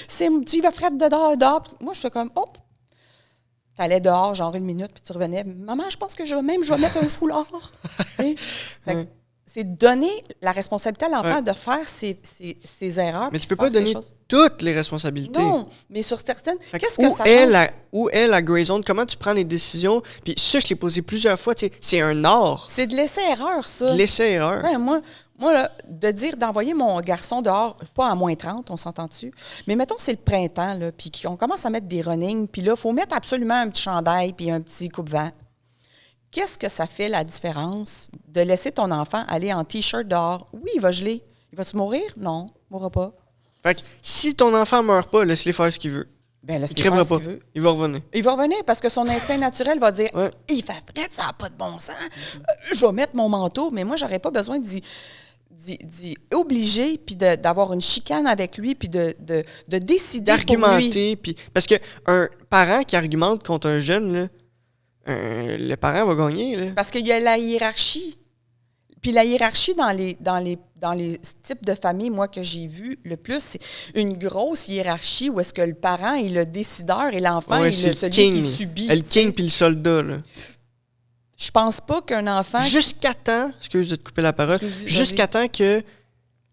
tu vas frette dehors. Moi, je fais comme, hop. T'allais dehors, genre 1 minute, puis tu revenais. Maman, je pense que je vais mettre un foulard. C'est donner la responsabilité à l'enfant de faire ses erreurs. Mais tu peux pas donner toutes les responsabilités. Non, mais sur certaines... Qu'est-ce que ça change? Où est la gray zone? Comment tu prends les décisions? Puis ça, je l'ai posé plusieurs fois. Tu sais, c'est un art. C'est de l'essai-erreur, ça. De l'essai-erreur. Ouais, moi là, d'envoyer mon garçon dehors, pas à moins 30, on s'entend dessus, mais mettons, c'est le printemps, là, puis qu'on commence à mettre des runnings, puis là, il faut mettre absolument un petit chandail puis un petit coupe-vent. Qu'est-ce que ça fait la différence de laisser ton enfant aller en T-shirt dehors? Oui, il va geler. Il va-tu mourir? Non, il ne mourra pas. Fait que si ton enfant ne meurt pas, laisse-le faire ce qu'il veut. Ben, il crèvera pas. Il va revenir. Il va revenir parce que son instinct naturel va dire il fait frais, ça n'a pas de bon sens. Je vais mettre mon manteau, mais moi, j'aurais pas besoin d'y obliger, puis d'avoir une chicane avec lui, puis de décider d'argumenter, puis parce que un parent qui argumente contre un jeune, là, le parent va gagner. Là. Parce qu'il y a la hiérarchie. Puis la hiérarchie dans les types de familles, moi, que j'ai vu le plus, c'est une grosse hiérarchie où est-ce que le parent est le décideur et l'enfant est celui qui subit. Le king puis le soldat, là. Je pense pas qu'un enfant... Jusqu'à temps, excuse de te couper la parole, jusqu'à temps que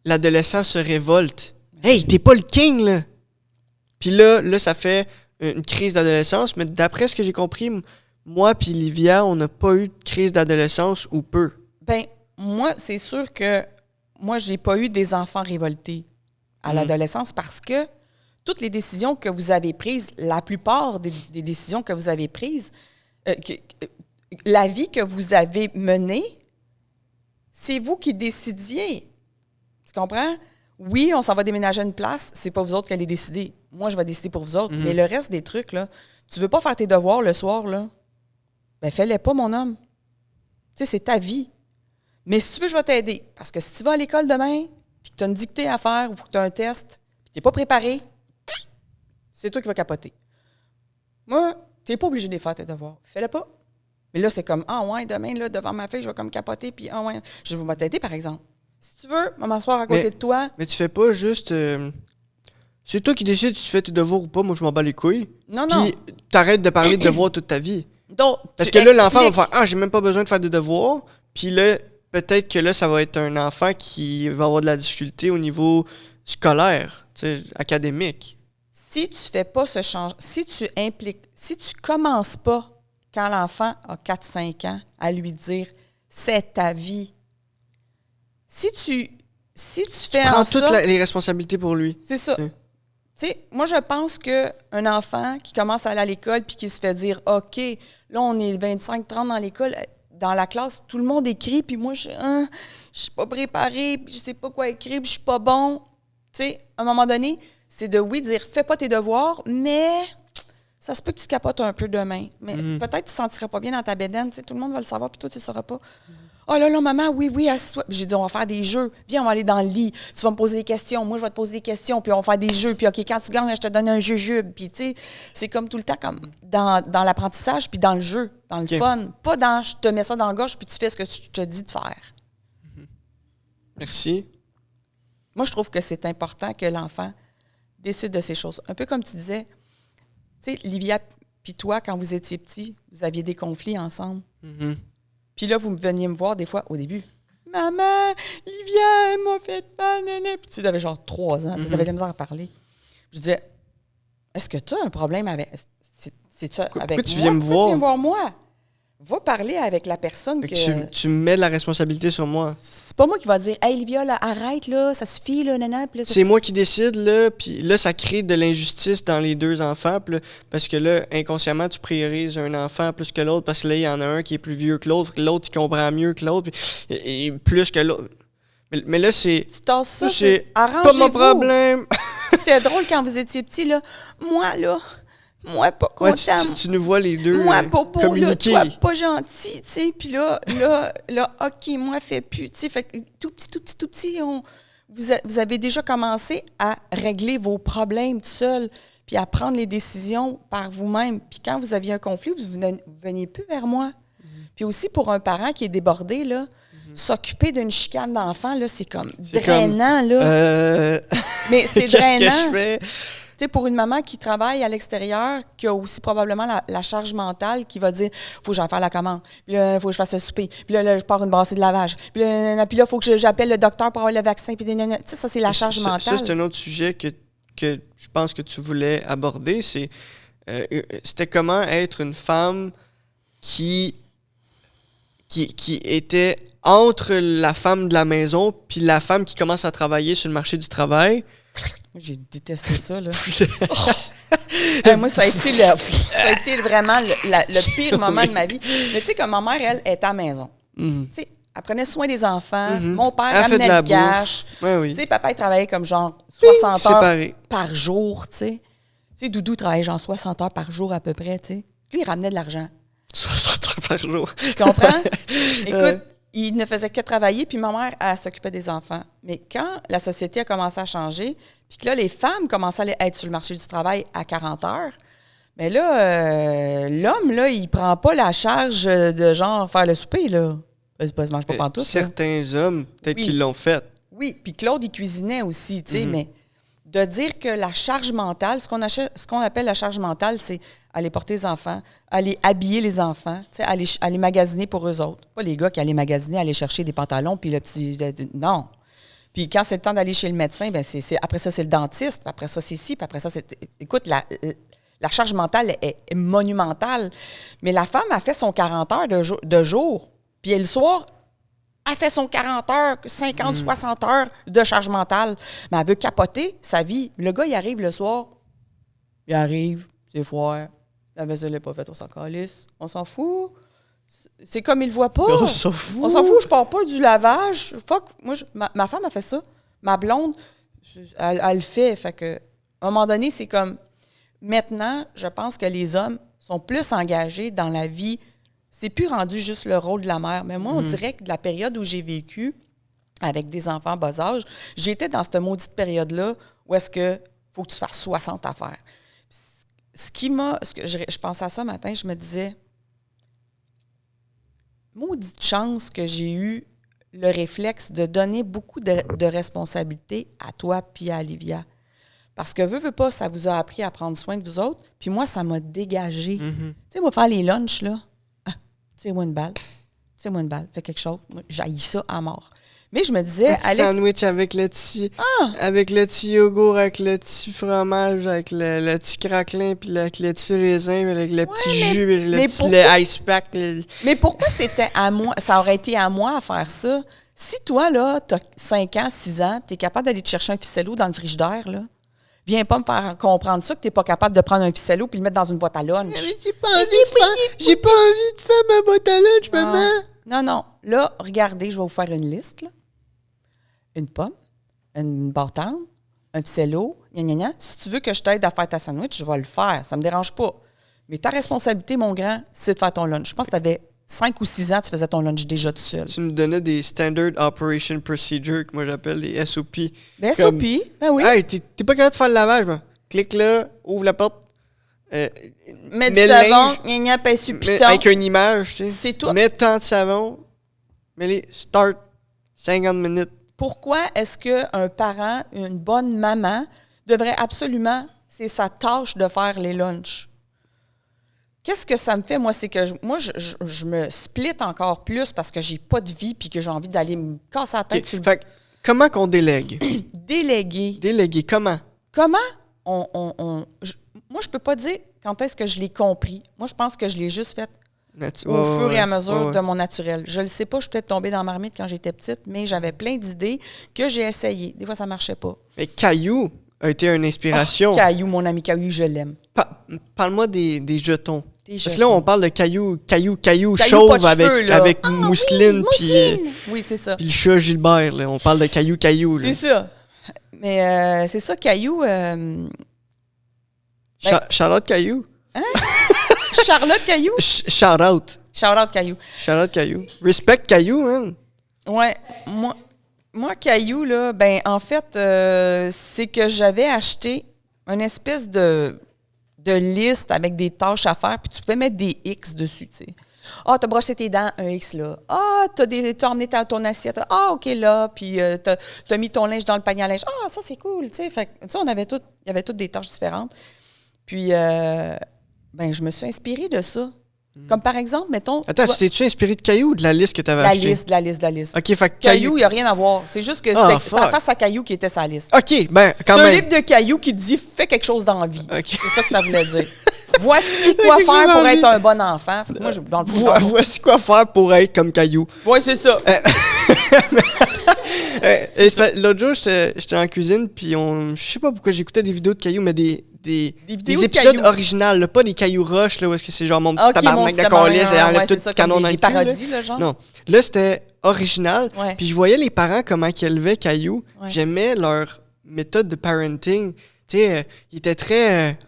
l'adolescent se révolte. Hey, t'es pas le king, là! Puis là, ça fait une crise d'adolescence, mais d'après ce que j'ai compris, moi puis Livia, on n'a pas eu de crise d'adolescence ou peu. Ben, moi, c'est sûr que moi, j'ai pas eu des enfants révoltés à l'adolescence parce que toutes les décisions que vous avez prises, la plupart des décisions que vous avez prises, la vie que vous avez menée, c'est vous qui décidiez. Tu comprends? Oui, on s'en va déménager à une place, c'est pas vous autres qui allez décider. Moi, je vais décider pour vous autres. Mais le reste des trucs, là, tu veux pas faire tes devoirs le soir, là, ben fais-les pas, mon homme. Tu sais, c'est ta vie. Mais si tu veux, je vais t'aider. Parce que si tu vas à l'école demain, puis que tu as une dictée à faire, ou que tu as un test, puis tu n'es pas préparé, c'est toi qui vas capoter. Moi, tu n'es pas obligé de les faire tes devoirs. Fais-le pas. Mais là, c'est comme, demain, là, devant ma fille, je vais comme capoter, puis je vais t'aider, par exemple. Si tu veux, m'asseoir à côté de toi. Mais tu fais pas juste... c'est toi qui décides si tu fais tes devoirs ou pas. Moi, je m'en bats les couilles. Non. Puis t'arrêtes de parler de devoirs toute ta vie. Donc, parce que là, l'enfant va faire « j'ai même pas besoin de faire des devoirs. » Puis là, peut-être que là, ça va être un enfant qui va avoir de la difficulté au niveau scolaire, académique. Si tu fais pas ce changement, si tu commences pas quand l'enfant a 4-5 ans à lui dire « c'est ta vie », si tu fais prends toutes les responsabilités pour lui. C'est ça. Tu sais, moi, je pense qu'un enfant qui commence à aller à l'école puis qui se fait dire « OK, là, on est 25-30 dans l'école, dans la classe, tout le monde écrit, puis moi, je suis pas préparée, puis je sais pas quoi écrire, puis je suis pas bon. » Tu sais, à un moment donné, c'est de dire « fais pas tes devoirs, mais ça se peut que tu capotes un peu demain. Mais peut-être que tu ne te sentiras pas bien dans ta bédaine. Tu sais, tout le monde va le savoir, puis toi, tu ne sauras pas. Oh là là, maman, oui, assis-toi. J'ai dit, on va faire des jeux. Viens, on va aller dans le lit. Tu vas me poser des questions. Moi, je vais te poser des questions. Puis on va faire des jeux. Puis OK, quand tu gagnes, je te donne un jujube. Puis tu sais, c'est comme tout le temps comme dans l'apprentissage puis dans le jeu, dans le fun. Pas dans je te mets ça dans la gorge puis tu fais ce que je te dis de faire. Merci. Moi, je trouve que c'est important que l'enfant décide de ces choses. Un peu comme tu disais, tu sais, Livia puis toi, quand vous étiez petits, vous aviez des conflits ensemble. Mm-hmm. Puis là, vous veniez me voir des fois au début. Maman, Livia, elle m'a fait mal, nanana. Puis tu avais genre 3 ans, tu avais de la misère à parler. Je disais, est-ce que tu as un problème avec. C'est-tu avec moi? Tu viens me voir? Tu viens voir moi? Va parler avec la personne que. Tu mets de la responsabilité sur moi. C'est pas moi qui va dire, hey, Livia, là, arrête, là, ça suffit, là, nanana. Puis là, c'est moi qui décide, là, puis là, ça crée de l'injustice dans les 2 enfants, là, parce que là, inconsciemment, tu priorises un enfant plus que l'autre, parce que là, il y en a un qui est plus vieux que l'autre il comprend mieux que l'autre, et plus que l'autre. Mais là, c'est. Tu tasses ça, c'est pas mon problème. C'était drôle quand vous étiez petits, là. Moi, pas content. Ouais, tu nous vois les deux moi, pas beau, communiquer. Là, toi, pas gentil, tu sais. Puis là, OK, moi, fais plus, tu sais. Fait que tout petit, vous avez déjà commencé à régler vos problèmes tout seul, puis à prendre les décisions par vous-même. Puis quand vous aviez un conflit, vous ne veniez plus vers moi. Puis aussi, pour un parent qui est débordé, là, s'occuper d'une chicane d'enfant, là, c'est comme drainant, là. Mais c'est drainant. Qu'est-ce que je fais? Tu sais, pour une maman qui travaille à l'extérieur, qui a aussi probablement la charge mentale, qui va dire « Faut que j'en fasse la commande. Puis là, il faut que je fasse le souper. Puis là, je pars une brassée de lavage. Puis là, il faut que j'appelle le docteur pour avoir le vaccin. » Puis tu sais, ça, c'est la charge mentale. Ça, c'est un autre sujet que je pense que tu voulais aborder. C'était comment être une femme qui était entre la femme de la maison puis la femme qui commence à travailler sur le marché du travail. J'ai détesté ça, là. Moi, ça a été vraiment le pire moment de ma vie. Mais tu sais, comme ma mère, elle, était à la maison. Tu sais, elle prenait soin des enfants. Mon père ramenait le cash. Ouais, oui. Tu sais, papa, il travaillait comme genre 60 heures séparé. par jour, tu sais. Tu sais, Doudou travaillait genre 60 heures par jour à peu près, tu sais. Lui, il ramenait de l'argent. 60 heures par jour. Tu comprends? Écoute, il ne faisait que travailler, puis ma mère, elle s'occupait des enfants. Mais quand la société a commencé à changer, puis que là, les femmes commençaient à être sur le marché du travail à 40 heures, mais là, l'homme, là, il prend pas la charge de genre faire le souper, là. Il ne mange pas pantoute. Certains hommes, peut-être qu'ils l'ont fait. Oui, puis Claude, il cuisinait aussi, tu sais, mais de dire que la charge mentale, ce qu'on appelle la charge mentale, c'est aller porter les enfants, aller habiller les enfants, aller magasiner pour eux autres. Pas les gars qui allaient magasiner, aller chercher des pantalons, puis le petit... Non. Puis quand c'est le temps d'aller chez le médecin, ben après ça, c'est le dentiste, puis après ça, c'est ci, puis après ça, c'est... Écoute, la charge mentale est monumentale. Mais la femme a fait son 40 heures de jour, puis le soir... Elle fait son 40 heures, 50, 60 heures de charge mentale. Mais elle veut capoter sa vie. Le gars, il arrive le soir. Il arrive, c'est froid. La vaisselle n'est pas faite, on s'en calisse. On s'en fout. C'est comme il le voit pas. On s'en fout. On s'en fout, je pars pas du lavage. Fuck, moi, ma femme a fait ça. Ma blonde, elle le fait. Fait que, à un moment donné, c'est comme... Maintenant, je pense que les hommes sont plus engagés dans la vie. C'est plus rendu juste le rôle de la mère. Mais moi, on dirait que de la période où j'ai vécu avec des enfants bas âge, j'étais dans cette maudite période-là où est-ce que faut que tu fasses 60 affaires. Je pensais à ça un matin, je me disais, maudite chance que j'ai eu le réflexe de donner beaucoup de responsabilités à toi puis à Olivia. Parce que veux pas, ça vous a appris à prendre soin de vous autres. Puis moi, ça m'a dégagé. Tu sais, moi, faire les lunchs, là, c'est-moi une balle. Fais quelque chose. Moi, j'haïs ça à mort. Mais je me disais... Un petit sandwich avec le petit yogourt, avec le petit fromage, avec le petit craquelin, puis avec le petit raisin, avec le petit jus, le petit ice pack. Mais pourquoi c'était à moi? Ça aurait été à moi à faire ça. Si toi, là, t'as 5 ans, 6 ans, t'es capable d'aller te chercher un ficello dans le frigidaire, là, viens pas me faire comprendre ça que t'es pas capable de prendre un ficello puis le mettre dans une boîte à lunch. Mais j'ai pas envie de faire ma boîte à lunch, maman. Non. Là, regardez, je vais vous faire une liste, là. Une pomme, une bâtonne, un ficello, gna. Si tu veux que je t'aide à faire ta sandwich, je vais le faire. Ça me dérange pas. Mais ta responsabilité, mon grand, c'est de faire ton lunch. Je pense que tu avais 5 ou 6 ans, tu faisais ton lunch déjà tout seul. Tu nous donnais des Standard Operation Procedure, que moi j'appelle les SOP. Ben, SOP, ben oui. Hey, t'es pas capable de faire le lavage, ben. Clique là, ouvre la porte. Mets du savon, gna pas piton. Avec une image, tu sais. C'est tout. Mets tant de savon. Mets-les, start, 50 minutes. Pourquoi est-ce qu'un parent, une bonne maman, devrait absolument, c'est sa tâche de faire les lunchs? Qu'est-ce que ça me fait, moi? C'est que je me split encore plus parce que j'ai pas de vie puis que j'ai envie d'aller me casser la tête sur le... Fait que, comment qu'on délègue? Déléguer. Déléguer, comment? Comment moi, je peux pas dire quand est-ce que je l'ai compris. Moi, je pense que je l'ai juste fait au fur et à mesure de mon naturel. Je le sais pas, je suis peut-être tombée dans la marmite quand j'étais petite, mais j'avais plein d'idées que j'ai essayées. Des fois, ça marchait pas. Mais Caillou a été une inspiration. Caillou, mon ami Caillou, je l'aime. Parle-moi des jetons. Parce jetons. que là, on parle de caillou Caillou chauve pas de cheveux, avec mousseline. Oui, c'est ça. Puis le chat Gilbert, là. On parle de caillou. Là. C'est ça. Mais c'est ça, Caillou. Charlotte Caillou. Hein? Charlotte Caillou? Shout-out. Shout-out Caillou. Shout-out Caillou. Respect Caillou, man. Ouais. Moi, Caillou, là, ben, en fait, c'est que j'avais acheté une espèce de liste avec des tâches à faire, puis tu pouvais mettre des X dessus, tu sais. Ah, t'as brossé tes dents, un X là. Ah, t'as emmené ton assiette. Ah, OK, là. Puis t'as mis ton linge dans le panier à linge. Ah, ça, c'est cool, tu sais. Fait que, tu sais, il y avait toutes des tâches différentes. Puis, ben, je me suis inspirée de ça. Comme par exemple, mettons... Attends, tu t'es-tu inspiré de Caillou ou de la liste que tu avais achetée? La liste. OK, fait que Caillou, il n'y a rien à voir. C'est juste que c'était la face à Caillou qui était sa liste. OK, ben, quand même. C'est un livre de Caillou qui dit « Fais quelque chose dans la vie Okay. ». C'est ça que ça voulait dire. Voici quoi faire pour être un bon enfant. Moi, dans le fond, voici quoi faire pour être comme Caillou. Oui, c'est ça. L'autre jour, j'étais en cuisine, puis je sais pas pourquoi j'écoutais des vidéos de Caillou, mais des épisodes originaux, là, pas des Caillou Rush, là, où est-ce que c'est genre mon petit tabarnak de calice et enlève tout le canon dans le cul. Parodies, là, genre. Non. Là, c'était original. Ouais. Puis je voyais les parents, comment ils élevaient Caillou. Ouais. J'aimais leur méthode de parenting. Tu sais, ils étaient très...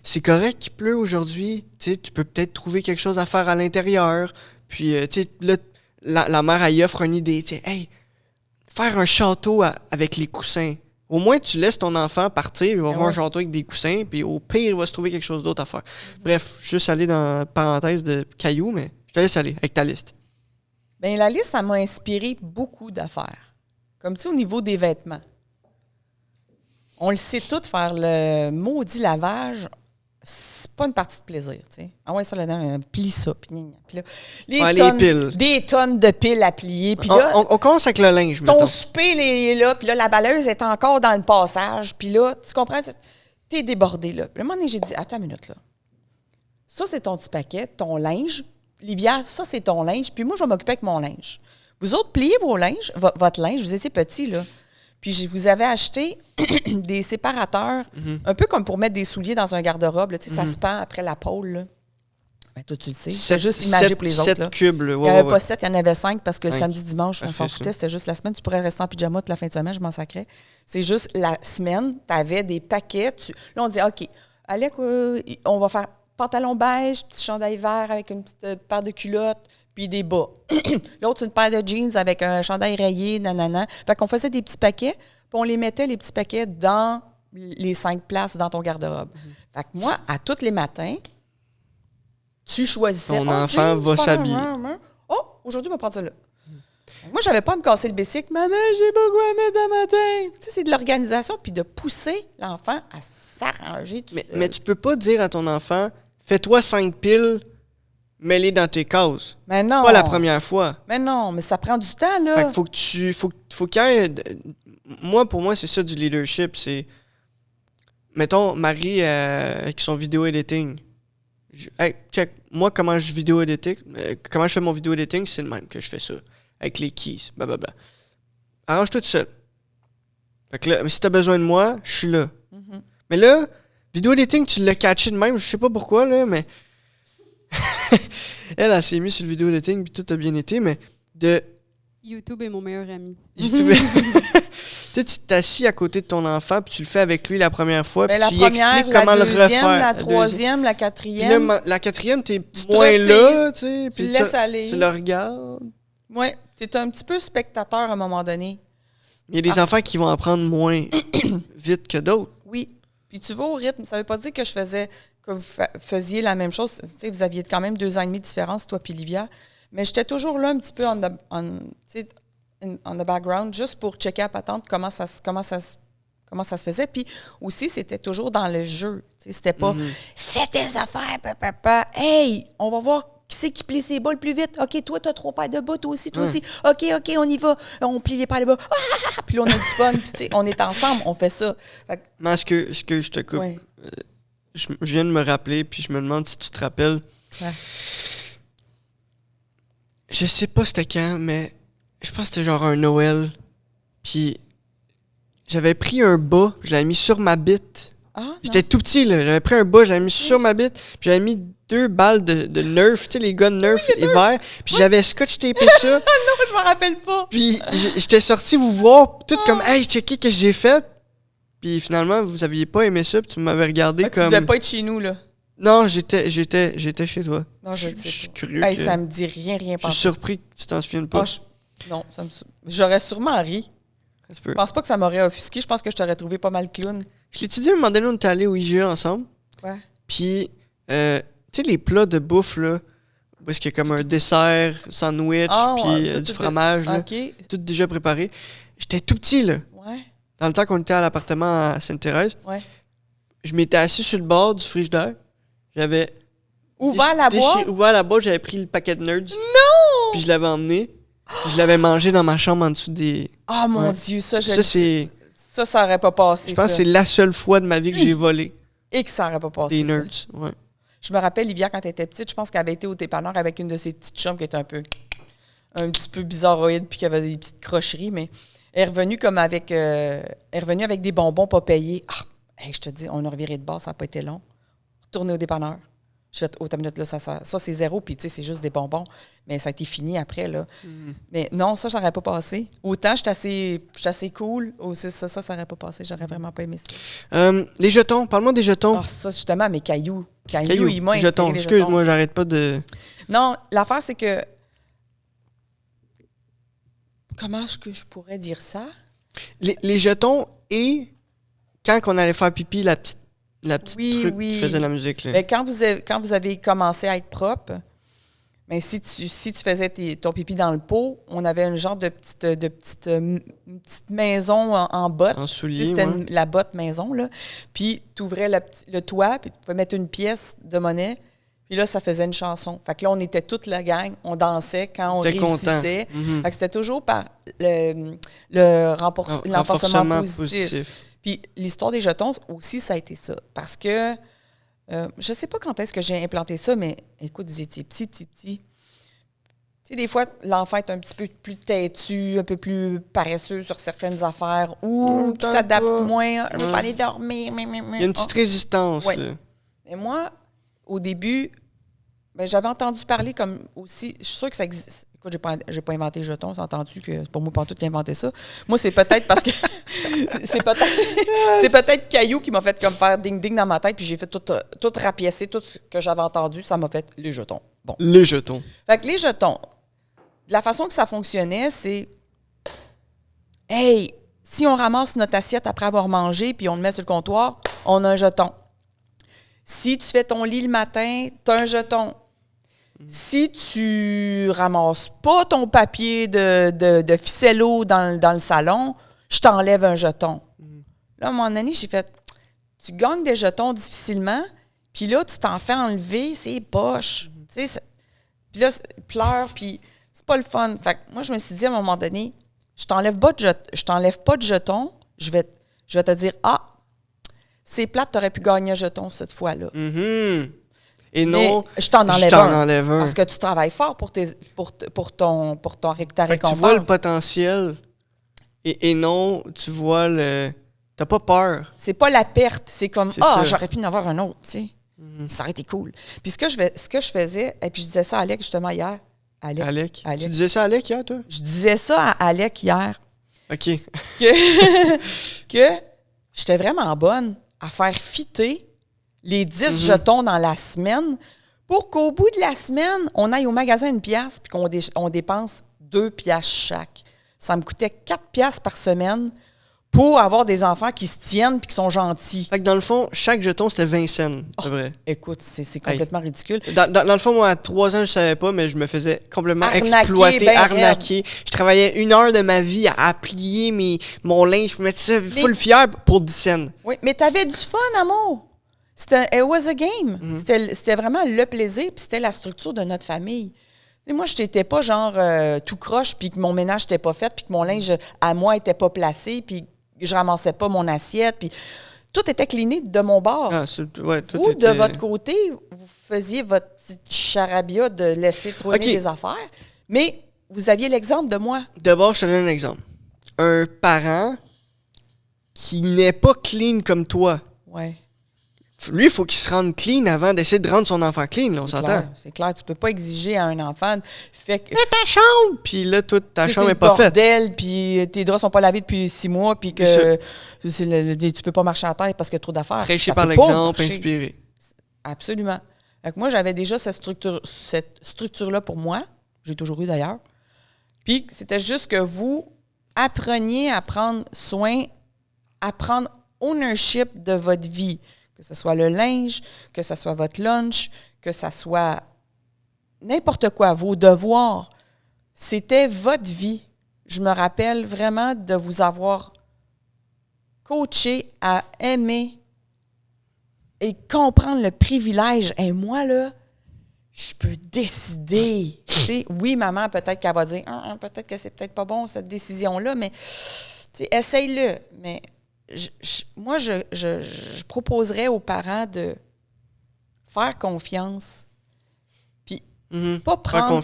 c'est correct qu'il pleut aujourd'hui. Tu sais, tu peux peut-être trouver quelque chose à faire à l'intérieur. Puis, tu sais, là, la mère, elle y offre une idée. Tu sais, hey, faire un château avec les coussins. Au moins, tu laisses ton enfant partir, il va voir un château avec des coussins, puis au pire, il va se trouver quelque chose d'autre à faire. Bref, juste aller dans la parenthèse de Caillou, mais je te laisse aller avec ta liste. Bien, la liste, ça m'a inspiré beaucoup d'affaires. Comme tu sais, au niveau des vêtements. On le sait tout, faire le maudit lavage, c'est pas une partie de plaisir, tu sais. Ah ouais, ça là-dedans, plie ça, puis là, les piles. Des tonnes de piles à plier, puis là... On commence avec le linge, ton mettons. Souper est là, puis là, la balleuse est encore dans le passage, puis là, tu comprends, t'es débordé, là. Puis à un moment donné, j'ai dit, attends une minute, là. Ça, c'est ton petit paquet, ton linge. Livia, ça, c'est ton linge, puis moi, je vais m'occuper avec mon linge. Vous autres, pliez vos linges, votre linge, vous étiez petits, là. Puis je vous avais acheté des séparateurs, un peu comme pour mettre des souliers dans un garde-robe. Là, ça se pend après la pôle. Là. Ben, toi, tu le sais. C'est juste imagé pour les autres. 7 cubes. Là. Il n'y en avait pas 7, il y en avait 5 parce que samedi, dimanche, on s'en foutait. C'était juste la semaine. Tu pourrais rester en pyjama toute la fin de semaine, je m'en sacrais. C'est juste la semaine, tu avais des paquets. Là, on dit, OK, allez, on va faire pantalon beige, petit chandail vert avec une petite paire de culottes, puis des bas. L'autre, une paire de jeans avec un chandail rayé, nanana. Fait qu'on faisait des petits paquets, puis on les mettait, les petits paquets, dans les 5 places dans ton garde-robe. Fait que moi, à tous les matins, tu choisissais... Ton enfant va s'habiller. Oh, aujourd'hui, on va prendre ça là. Moi, j'avais pas à me casser le bicycle. Maman, j'ai pas quoi mettre dans ma tête. Tu sais, c'est de l'organisation, puis de pousser l'enfant à s'arranger. Mais tu peux pas dire à ton enfant, fais-toi 5 piles, mets-les dans tes cases. Mais non. Pas la première fois. Mais non, mais ça prend du temps, là. Fait que faut qu'il y ait... Moi, pour moi, c'est ça du leadership. C'est... Mettons, Marie, avec son vidéo editing. Hey, check. Moi, comment je fais mon vidéo editing, c'est le même que je fais ça. Avec les keys, blablabla. Arrange-toi tout seul. Fait que là, si t'as besoin de moi, je suis là. Mm-hmm. Mais là, vidéo editing, tu l'as catché de même, je sais pas pourquoi, là, mais... elle s'est mise sur le vidéo editing, puis tout a bien été, mais de... YouTube est mon meilleur ami. YouTube... Tu t'assis à côté de ton enfant, puis tu le fais avec lui la première fois, puis la tu lui première, expliques comment la le deuxième, refaire. la troisième, la quatrième. Puis là, la quatrième, t'es te moins retires, là, tu sais. tu Puis le laisses aller. Tu le regardes. Oui, tu es un petit peu spectateur à un moment donné. Il y a des enfants qui vont apprendre moins vite que d'autres. Oui. Puis tu vas au rythme. Ça veut pas dire que que vous faisiez la même chose. Tu sais, vous aviez quand même 2 ans et demi de différence, toi puis Livia. Mais j'étais toujours là un petit peu on the background, juste pour checker à patente comment ça se faisait. Puis aussi, c'était toujours dans le jeu. Tu sais, c'était pas fais tes affaires, papa. Hey, on va voir qui c'est qui plie ses bas le plus vite. OK, toi, t'as 3 paires de bas, toi aussi, toi aussi. OK, on y va. On plie les paires de bas. Puis là, on a du fun. Puis tu sais, on est ensemble, on fait ça. Mais ce que je te coupe, je viens de me rappeler, puis je me demande si tu te rappelles. Ouais. Je sais pas c'était quand, mais je pense que c'était genre un Noël. Puis j'avais pris un bas, je l'avais mis sur ma bite. J'étais tout petit, là. J'avais pris un bas, je l'avais mis sur ma bite, puis j'avais mis 2 balles de Nerf, tu sais, les guns Nerf hiver. Puis j'avais scotch tapé ça. Non, je me rappelle pas. Puis j'étais sorti vous voir, tout comme, hey, checker ce que j'ai fait. Puis finalement, vous aviez pas aimé ça, puis tu m'avais regardé comme. Tu devais pas être chez nous, là. Non, j'étais chez toi. Non, je suis curieux. Hey, ça me dit rien. Je suis surpris que tu t'en souviennes pas. Non, j'aurais sûrement ri. Ça se peut. Je pense pas que ça m'aurait offusqué. Je pense que je t'aurais trouvé pas mal clown. Je l'ai dit à un moment donné, on était allés au IGA ensemble. Ouais. Puis, tu sais, les plats de bouffe, là, où est-ce qu'il y a comme un dessert, sandwich, puis du fromage, là, tout déjà préparé. J'étais tout petit, là. Ouais. Dans le temps qu'on était à l'appartement à Sainte-Thérèse. Ouais. Je m'étais assis sur le bord du frigidaire. J'avais ouvert la boîte, j'avais pris le paquet de Nerds. Non! Puis je l'avais emmené. Puis je l'avais mangé dans ma chambre en dessous des... Oh mon Dieu, ça c'est... Ça aurait pas passé. Je pense que c'est la seule fois de ma vie que j'ai volé. Et que ça aurait pas passé. Des Nerds, ouais. Je me rappelle, Livia, quand elle était petite, je pense qu'elle avait été au dépanneur avec une de ses petites chums qui était un petit peu bizarroïde puis qui avait des petites crocheries, mais elle est revenue comme avec... elle est revenue avec des bonbons pas payés. Je te dis, on a reviré de bord, ça n'a pas été long. Retourner au dépanneur. Je fais, ta minute, là, ça c'est 0, puis tu sais, c'est juste des bonbons. Mais ça a été fini après, là. Mais non, ça n'aurait pas passé. Autant, j'étais assez cool. Aussi, ça n'aurait pas passé. J'aurais vraiment pas aimé ça. Les jetons, parle-moi des jetons. Ça, justement, mes cailloux. Cailloux, ils m'ont inspiré jetons. les Excuse-moi, j'arrête pas de... Non, l'affaire, c'est que... Comment est-ce que je pourrais dire ça? Les jetons et quand on allait faire pipi, la petite truc qui faisait la musique. Là. Mais quand vous avez commencé à être propre, mais si tu faisais ton pipi dans le pot, on avait un genre de petite maison en botte. En soulier, c'était la botte maison, là. Puis tu ouvrais le toit, puis tu pouvais mettre une pièce de monnaie. Puis là, ça faisait une chanson. Fait que là, on était toute la gang, on dansait quand on réussissait. Fait que c'était toujours par le renforcement positif. Puis l'histoire des jetons aussi, ça a été ça. Parce que, je sais pas quand est-ce que j'ai implanté ça, mais écoute, vous étiez petit. Tu sais, des fois, l'enfant est un petit peu plus têtu, un peu plus paresseux sur certaines affaires, ou qui s'adapte moins. Je veux pas aller dormir. Il y a une petite résistance. Ouais. Mais moi, au début, j'avais entendu parler comme aussi. Je suis sûre que ça existe. Écoute, j'ai pas inventé le jeton, c'est entendu que c'est pas moi pantoute qui a inventé ça. Moi, c'est peut-être parce que c'est peut-être Caillou qui m'a fait comme faire ding-ding dans ma tête, puis j'ai fait tout rapiécer, tout ce que j'avais entendu, ça m'a fait les jetons. Bon. Les jetons. Fait que les jetons, la façon que ça fonctionnait, c'est hey, si on ramasse notre assiette après avoir mangé, puis on le met sur le comptoir, on a un jeton. Si tu fais ton lit le matin, tu as un jeton. Si tu ramasses pas ton papier de ficello dans le salon, je t'enlève un jeton. Là, à un moment donné, j'ai fait, tu gagnes des jetons difficilement, puis là, tu t'en fais enlever, c'est poche. Tu sais, puis là, pleure, puis c'est pas le fun. Fait que moi, je me suis dit à un moment donné, je t'enlève pas de jetons, je vais te dire, c'est plate, t'aurais pu gagner un jeton cette fois-là. Et non, je t'en enlève un. Parce que tu travailles fort pour ta récompense. Tu vois le potentiel et non, tu vois t'as pas peur. C'est pas la perte, c'est comme j'aurais pu en avoir un autre, tu sais. Ça aurait été cool. Puis ce que je faisais, et puis je disais ça à Alec justement hier. Alec. Tu disais ça à Alec hier, toi? Je disais ça à Alec hier. OK. que j'étais vraiment bonne à faire fitter les 10 jetons dans la semaine pour qu'au bout de la semaine, on aille au magasin 1 pièce puis qu'on dépense 2 piastres chaque. Ça me coûtait 4 piastres par semaine pour avoir des enfants qui se tiennent puis qui sont gentils. Fait que dans le fond, chaque jeton, c'était 20 cents, c'est vrai. Écoute, c'est complètement ridicule. Dans le fond, moi, à 3 ans, je savais pas, mais je me faisais complètement Arnaquer, exploiter, ben arnaquer. Je travaillais 1 heure de ma vie à plier mon linge, pour mettre ça full fier pour 10 cents. Oui, mais t'avais du fun, amour. It was a game. C'était vraiment le plaisir, puis c'était la structure de notre famille. Et moi, je n'étais pas genre tout croche, puis que mon ménage n'était pas fait, puis que mon linge à moi n'était pas placé, puis que je ramassais pas mon assiette, puis tout était cleané de mon bord. Vous, de votre côté, vous faisiez votre petite charabia de laisser traîner les affaires, mais vous aviez l'exemple de moi. D'abord, je te donne un exemple. Un parent qui n'est pas clean comme toi. Ouais. Lui, il faut qu'il se rende clean avant d'essayer de rendre son enfant clean, là, on s'entend. C'est clair, tu peux pas exiger à un enfant fais ta chambre! Puis là, toute ta chambre n'est pas faite. Puis tes draps sont pas lavés depuis 6 mois, puis que tu peux pas marcher à terre parce qu'il y a trop d'affaires. Prêcher par l'exemple, inspirer. Absolument. Donc moi, j'avais déjà cette structure-là pour moi. J'ai toujours eu d'ailleurs. Puis c'était juste que vous appreniez à prendre soin, à prendre ownership de votre vie. Que ce soit le linge, que ce soit votre lunch, que ce soit n'importe quoi, vos devoirs. C'était votre vie. Je me rappelle vraiment de vous avoir coaché à aimer et comprendre le privilège. Et moi, là, je peux décider. Tu sais, oui, maman, peut-être qu'elle va dire peut-être que c'est peut-être pas bon, cette décision-là, mais essaye-le. Mais moi, je proposerais aux parents de faire confiance, puis pas prendre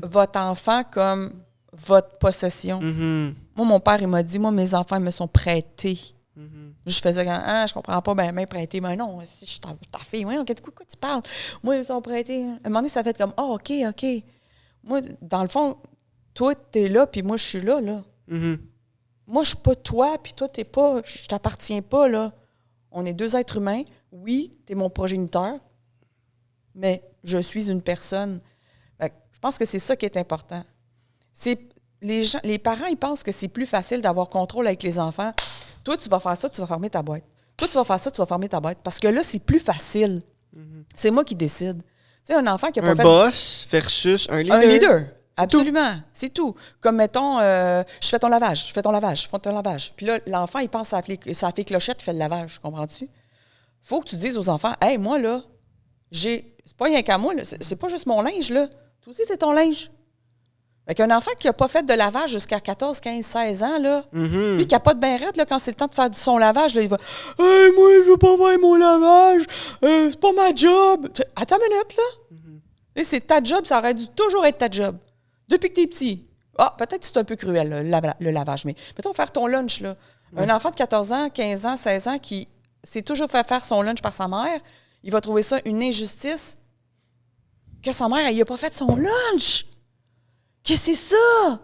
votre enfant comme votre possession. Moi, mon père, il m'a dit, moi, mes enfants me sont prêtés. Je faisais, je comprends pas, ben prêtés. Mais non, si je suis ta fille, ouais, quoi tu parles? Moi, ils sont prêtés. À un moment donné, ça fait comme, OK. Moi, dans le fond, toi, t'es là, puis moi, je suis là. Moi, je suis pas toi, puis toi, t'es pas, je t'appartiens pas, là. On est 2 êtres humains. Oui, t'es mon progéniteur, mais je suis une personne. Fait que je pense que c'est ça qui est important. Les parents, ils pensent que c'est plus facile d'avoir contrôle avec les enfants. Toi, tu vas faire ça, tu vas fermer ta boîte. Toi, tu vas faire ça, tu vas fermer ta boîte. Parce que là, c'est plus facile. C'est moi qui décide. Tu sais, un enfant qui a pas fait... Un boss versus un leader. Un leader. Absolument, c'est tout. Comme, mettons, je fais ton lavage, Puis là, l'enfant, il pense que ça fait clochette, il fait le lavage, comprends-tu? Faut que tu dises aux enfants, « Hey, moi, là, c'est pas rien qu'à moi, là, c'est pas juste mon linge, là. Toi aussi, c'est ton linge. » Fait qu'un enfant qui n'a pas fait de lavage jusqu'à 14, 15, 16 ans, là, lui qui n'a pas de bain raide, là, quand c'est le temps de faire son lavage, là, il va, « Hey, moi, je veux pas faire mon lavage, c'est pas ma job. » Attends une minute, là. C'est ta job, ça aurait dû toujours être ta job. Depuis que t'es petit. Peut-être que c'est un peu cruel, le lavage, mais mettons faire ton lunch, là. Un enfant de 14 ans, 15 ans, 16 ans qui s'est toujours fait faire son lunch par sa mère, il va trouver ça une injustice que sa mère, elle n'a pas fait son lunch. Qu'est-ce que c'est ça?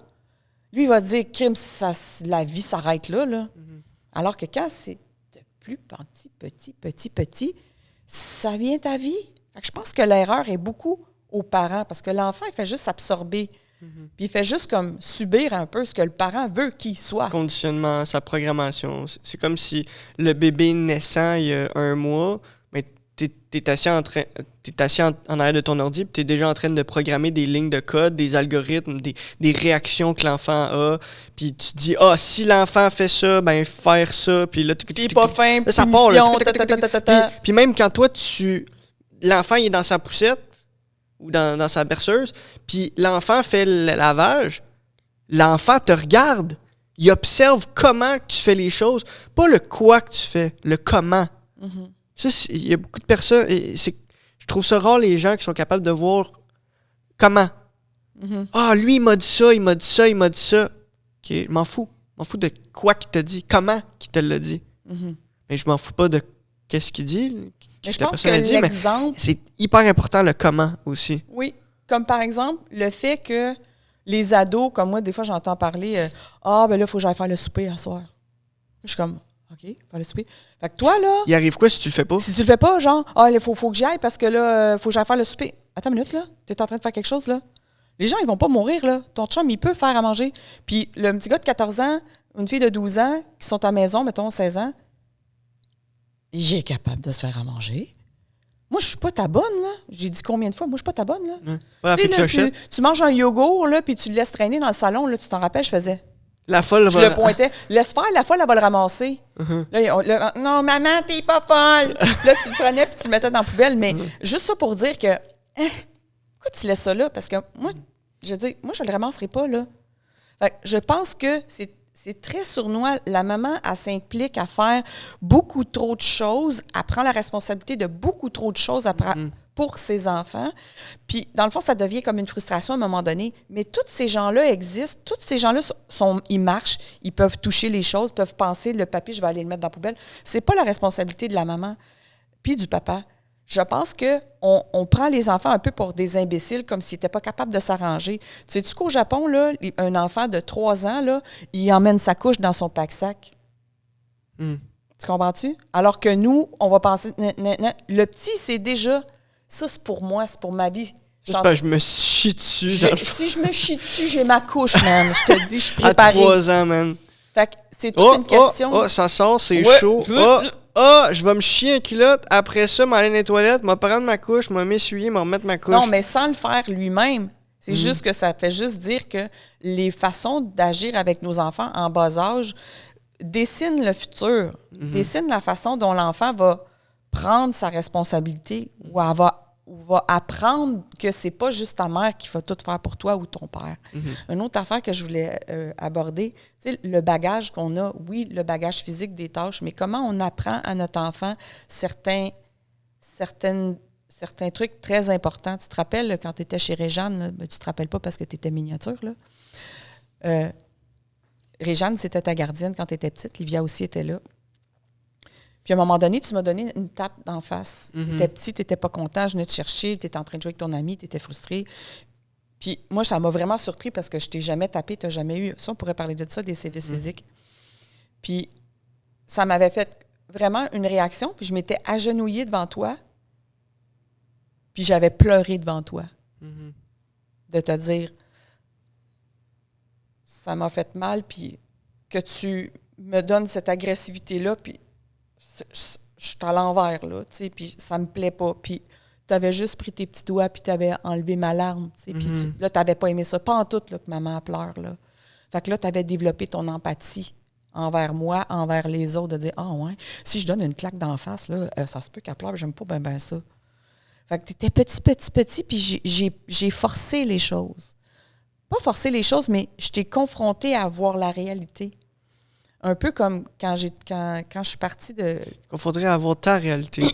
Lui, il va dire, crime, la vie s'arrête là. Alors que quand c'est de plus petit, ça vient ta vie. Fait que je pense que l'erreur est beaucoup aux parents, parce que l'enfant, il fait juste absorber. Puis il fait juste comme subir un peu ce que le parent veut qu'il soit. Conditionnement, sa programmation. C'est comme si le bébé naissant il y a 1 mois, mais t'es assis en arrière de ton ordi, puis t'es déjà en train de programmer des lignes de code, des algorithmes, des réactions que l'enfant a. Puis tu te dis, si l'enfant fait ça, ben faire ça. Puis là, t'es pas fin, ça part. Puis même quand toi, l'enfant il est dans sa poussette, ou dans sa berceuse, puis l'enfant fait le lavage, l'enfant te regarde, il observe comment tu fais les choses, pas le quoi que tu fais, le comment. Ça, il y a beaucoup de personnes, je trouve ça rare les gens qui sont capables de voir comment. Lui, il m'a dit ça. OK, je m'en fous. Je m'en fous de quoi qu'il t'a dit, comment qu'il te l'a dit. Mais je m'en fous pas de qu'est-ce qu'il dit. Mais je pense que l'exemple... C'est hyper important le comment aussi. Oui, comme par exemple le fait que Les ados, comme moi, des fois, j'entends parler ben là, il faut que j'aille faire le souper à soir. Je suis comme, OK, faire le souper. Fait que toi, là. Il arrive quoi si tu le fais pas? Si tu le fais pas, genre, il faut que j'y aille parce que là, faut que j'aille faire le souper. Attends une minute, là. T'es en train de faire quelque chose, là. Les gens, ils vont pas mourir, là. Ton chum, il peut faire à manger. Puis le petit gars de 14 ans, une fille de 12 ans, qui sont à la maison, mettons 16 ans, il est capable de se faire à manger. Moi, je suis pas ta bonne, là. J'ai dit combien de fois? Moi, je suis pas ta bonne, là. Ouais. Voilà, fait là, tu manges un yogourt, là, puis tu le laisses traîner dans le salon, là. Tu t'en rappelles, je faisais. La folle Je le pointais. Laisse faire, la folle, elle va le ramasser. Là, non, maman, t'es pas folle. Là, tu le prenais puis tu le mettais dans la poubelle. Mais juste ça pour dire que, pourquoi tu laisses ça là? Parce que moi, je dis, moi, je le ramasserai pas, là. Fait que je pense que c'est très sournois. La maman, elle s'implique à faire beaucoup trop de choses. Elle prend la responsabilité de beaucoup trop de choses pour ses enfants. Puis, dans le fond, ça devient comme une frustration à un moment donné. Mais tous ces gens-là existent. Tous ces gens-là, ils marchent. Ils peuvent toucher les choses, peuvent penser, le papier, je vais aller le mettre dans la poubelle. C'est pas la responsabilité de la maman puis du papa. Je pense qu'on prend les enfants un peu pour des imbéciles, comme s'ils n'étaient pas capables de s'arranger. Tu sais-tu qu'au Japon, là, un enfant de 3 ans, là, il emmène sa couche dans son pack-sac. Tu comprends-tu? Alors que nous, on va penser... Le petit, c'est déjà... Ça, c'est pour moi, c'est pour ma vie. Je me chie dessus. Si je me chie dessus, j'ai ma couche, man. Je te dis, je suis préparée. À 3 ans, man. Fait que c'est toute une question... ça sort, c'est chaud. Je vais me chier en culotte. Après ça, m'aller dans les toilettes, me prendre ma couche, m'essuyer, me remettre ma couche. Non, mais sans le faire lui-même. C'est juste que ça fait juste dire que les façons d'agir avec nos enfants en bas âge dessinent le futur, dessinent la façon dont l'enfant va prendre sa responsabilité ou va apprendre que c'est pas juste ta mère qui va tout faire pour toi ou ton père. Une autre affaire que je voulais aborder, tu sais, le bagage qu'on a, oui, le bagage physique des tâches, mais comment on apprend à notre enfant certains trucs très importants. Tu te rappelles, quand tu étais chez Réjeanne, là, ben, tu te rappelles pas parce que tu étais miniature, là. Réjeanne, c'était ta gardienne quand tu étais petite. Livia aussi était là. Puis à un moment donné, tu m'as donné une tape d'en face. Tu étais petit, tu n'étais pas content, je venais te chercher, tu étais en train de jouer avec ton ami, tu étais frustré. Puis moi, ça m'a vraiment surpris parce que je t'ai jamais tapé, tu n'as jamais eu... Ça, on pourrait parler de ça, des sévices physiques. Puis ça m'avait fait vraiment une réaction, puis je m'étais agenouillée devant toi, puis j'avais pleuré devant toi. De te dire, ça m'a fait mal, puis que tu me donnes cette agressivité-là, puis je suis à l'envers, là, tu sais, puis ça me plaît pas. Puis tu avais juste pris tes petits doigts, puis tu avais enlevé ma larme, tu sais, puis là, tu n'avais pas aimé ça. Pas en tout, là, que maman pleure, là. Fait que là, tu avais développé ton empathie envers moi, envers les autres, de dire, ouais, si je donne une claque d'en face, là, ça se peut qu'elle pleure, j'aime pas ben ça. Fait que tu étais petit, puis j'ai forcé les choses. Pas forcé les choses, mais je t'ai confrontée à voir la réalité. Un peu comme quand je suis partie de... Il faudrait avoir ta réalité.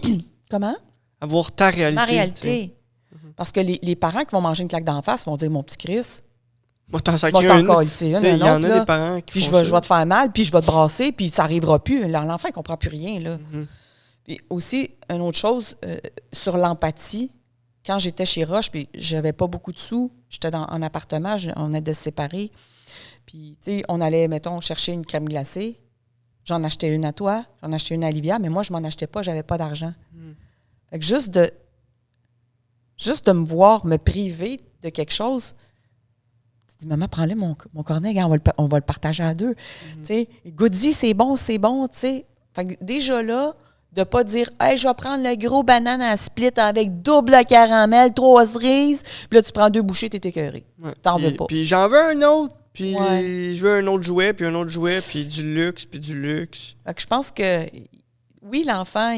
Comment? Avoir ta réalité. Ma réalité. Parce que les parents qui vont manger une claque d'en face vont dire, mon petit Chris, moi, t'en il y en a des parents qui puis je vais te faire mal, puis je vais te brasser, puis ça n'arrivera plus. L'enfant, il ne comprend plus rien, là. Puis aussi, une autre chose, sur l'empathie, quand j'étais chez Roche, puis j'avais pas beaucoup de sous, j'étais en appartement, on est de se séparer. Puis, tu sais, on allait, mettons, chercher une crème glacée. J'en achetais une à toi, j'en achetais une à Livia, mais moi, je m'en achetais pas, j'avais pas d'argent. Fait que juste de me voir me priver de quelque chose, tu dis, maman, prends-le mon cornet, on va le partager à deux. Tu sais, goody, c'est bon, tu sais. Fait que déjà là, de pas dire, hey, je vais prendre le gros banane à split avec double caramel, 3 cerises, puis là, tu prends 2 bouchées, t'es écœuré. T'en veux pas. Puis j'en veux un autre. Puis je veux un autre jouet, puis un autre jouet, puis du luxe, puis du luxe. Fait que je pense que, oui, l'enfant,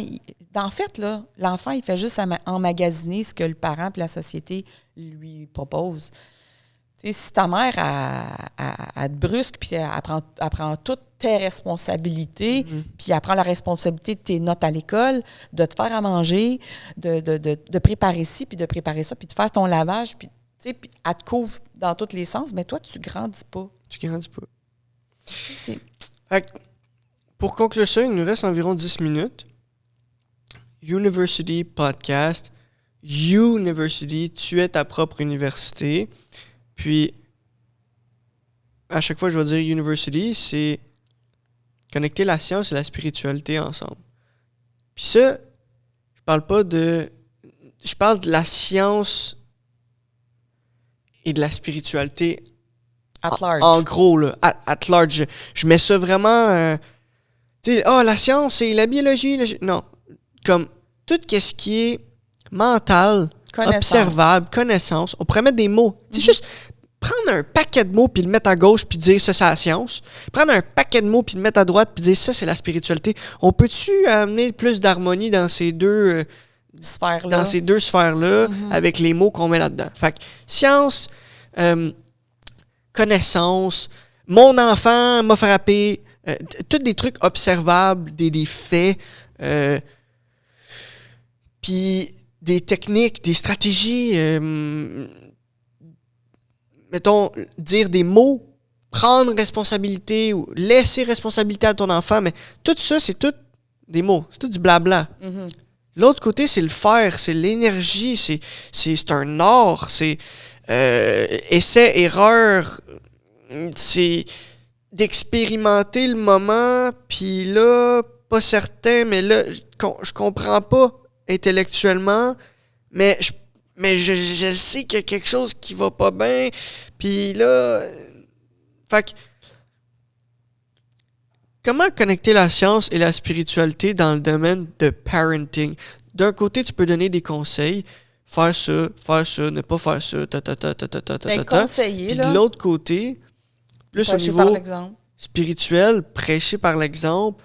en fait, là, l'enfant, il fait juste emmagasiner ce que le parent et la société lui propose. Tu sais, si ta mère, elle te brusque, puis elle prend toutes tes responsabilités, puis elle prend la responsabilité de tes notes à l'école, de te faire à manger, de préparer ci, puis de préparer ça, puis de faire ton lavage, puis elle te couvre dans tous les sens, mais toi, tu grandis pas. Tu grandis pas. Pour conclure ça, il nous reste environ 10 minutes. University Podcast. University, tu es ta propre université. Puis, à chaque fois que je vais dire university, c'est connecter la science et la spiritualité ensemble. Puis ça, je parle de la science et de la spiritualité At large. en gros, là, at large. Je mets ça vraiment... tu sais, la science, c'est la biologie. Non. Comme tout ce qui est mental, observable, connaissance. On pourrait mettre des mots. C'est juste prendre un paquet de mots puis le mettre à gauche puis dire ça, c'est la science. Prendre un paquet de mots puis le mettre à droite puis dire ça, c'est la spiritualité. On peut-tu amener plus d'harmonie dans ces deux... sphères-là. Dans ces deux sphères-là, avec les mots qu'on met là-dedans. Fait que science, connaissance, mon enfant m'a frappé, tous des trucs observables, des faits, puis des techniques, des stratégies, mettons, dire des mots, prendre responsabilité ou laisser responsabilité à ton enfant, mais tout ça, c'est tout des mots, c'est tout du blabla. L'autre côté, c'est le faire, c'est l'énergie, c'est un art, c'est essai, erreur, c'est d'expérimenter le moment, puis là, pas certain, mais là, je comprends pas intellectuellement, mais je sais qu'il y a quelque chose qui va pas bien, puis là... Fait que... Comment connecter la science et la spiritualité dans le domaine de parenting? D'un côté, tu peux donner des conseils, faire ça, ne pas faire ça, conseiller, Puis là. de l'autre côté, plus au Prêcher par niveau l'exemple. spirituel, prêcher par l'exemple.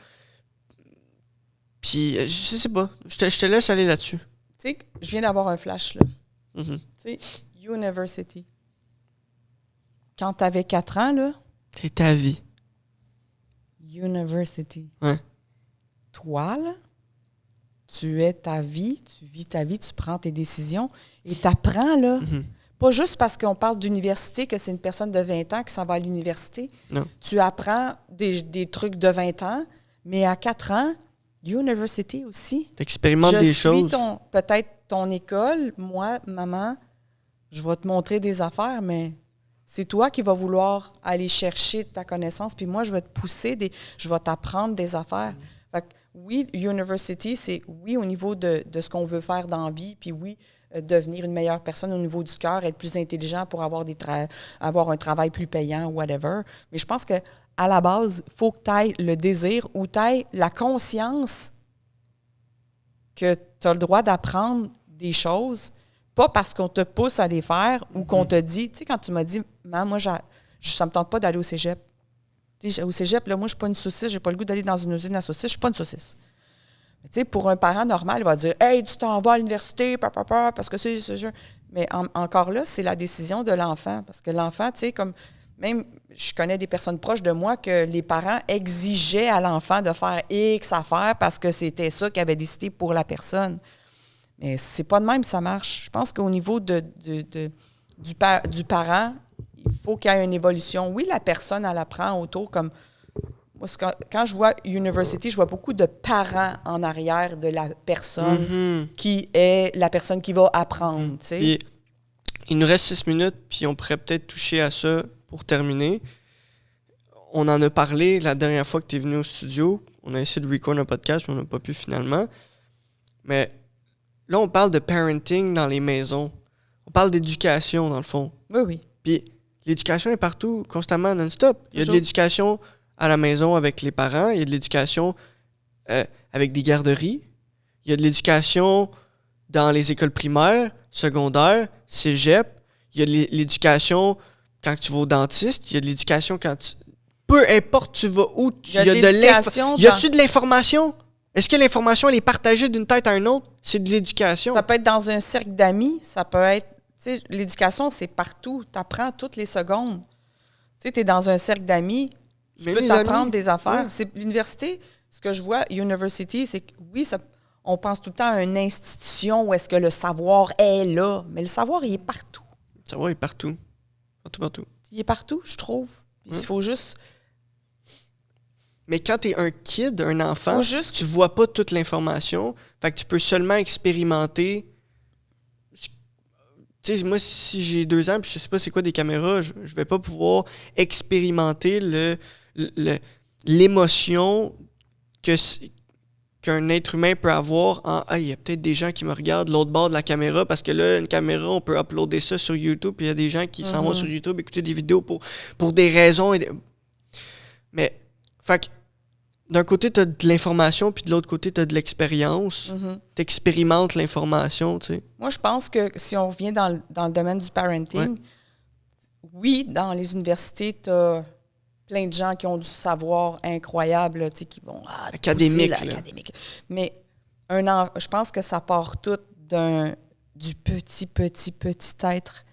Puis, je sais pas, je te laisse aller là-dessus. Tu sais, je viens d'avoir un flash, là. Mm-hmm. Tu sais, university. Quand t'avais 4 ans, là. C'est ta vie. University. Ouais. Toi, là, tu es ta vie, tu vis ta vie, tu prends tes décisions et t'apprends, là. Pas juste parce qu'on parle d'université, que c'est une personne de 20 ans qui s'en va à l'université. Non. Tu apprends des trucs de 20 ans, mais à 4 ans, university aussi. T'expérimentes des choses. Je suis peut-être ton école. Moi, maman, je vais te montrer des affaires, mais c'est toi qui vas vouloir aller chercher ta connaissance, puis moi, je vais te pousser, je vais t'apprendre des affaires. Fait que, oui, university, c'est oui au niveau de ce qu'on veut faire dans la vie, puis oui, devenir une meilleure personne au niveau du cœur, être plus intelligent pour avoir un travail plus payant, whatever. Mais je pense que à la base, il faut que tu ailles le désir ou tu ailles la conscience que tu as le droit d'apprendre des choses, pas parce qu'on te pousse à les faire ou qu'on te dit, tu sais, quand tu m'as dit, maman, moi, ça me tente pas d'aller au cégep. T'sais, au cégep, là, moi, je suis pas une saucisse, j'ai pas le goût d'aller dans une usine à saucisses, je suis pas une saucisse. Tu sais, pour un parent normal, il va dire, hey, tu t'en vas à l'université, parce que c'est ce jeu. Mais encore là, c'est la décision de l'enfant. Parce que l'enfant, tu sais, comme même, je connais des personnes proches de moi que les parents exigeaient à l'enfant de faire X affaires parce que c'était ça qu'ils avaient décidé pour la personne. Mais c'est pas de même que ça marche. Je pense qu'au niveau du parent, il faut qu'il y ait une évolution. Oui, la personne, elle apprend autour comme... Moi, quand je vois university, je vois beaucoup de parents en arrière de la personne qui est la personne qui va apprendre. Tu sais. Puis, il nous reste 6 minutes, puis on pourrait peut-être toucher à ça pour terminer. On en a parlé la dernière fois que tu es venu au studio. On a essayé de record un podcast, mais on n'a pas pu finalement. Mais là, on parle de parenting dans les maisons. On parle d'éducation, dans le fond. Oui, oui. Puis l'éducation est partout, constamment, non-stop. Il y a de l'éducation à la maison avec les parents. Il y a de l'éducation avec des garderies. Il y a de l'éducation dans les écoles primaires, secondaires, cégep. Il y a de l'éducation quand tu vas au dentiste. Il y a de l'éducation quand tu... Peu importe tu vas où, il y a de l'éducation. Y a-tu de l'information? Est-ce que l'information, elle est partagée d'une tête à une autre? C'est de l'éducation. Ça peut être dans un cercle d'amis. Ça peut être... Tu sais, l'éducation, c'est partout. Tu apprends toutes les secondes. Tu sais, tu es dans un cercle d'amis. Tu peux t'apprendre des affaires. Ouais. C'est l'université, ce que je vois, university, c'est que oui, on pense tout le temps à une institution où est-ce que le savoir est là. Mais le savoir, il est partout. Le savoir est partout. Partout. Il est partout, je trouve. Il faut juste... Mais quand tu es un kid, un enfant, tu vois pas toute l'information. Fait que tu peux seulement expérimenter Tu sais, moi, si j'ai 2 ans puis je sais pas c'est quoi des caméras, je vais pas pouvoir expérimenter l'émotion qu'un être humain peut avoir en « Ah, il y a peut-être des gens qui me regardent de l'autre bord de la caméra parce que là, une caméra, on peut uploader ça sur YouTube puis il y a des gens qui s'en vont sur YouTube écouter des vidéos pour des raisons. Mais, fait que, d'un côté, t'as de l'information puis de l'autre côté, t'as de l'expérience. T'expérimentes l'information, tu sais. Moi, je pense que si on revient dans le domaine du parenting, oui, dans les universités, t'as plein de gens qui ont du savoir incroyable, là, qui vont académique. Mais je pense que ça part tout du petit être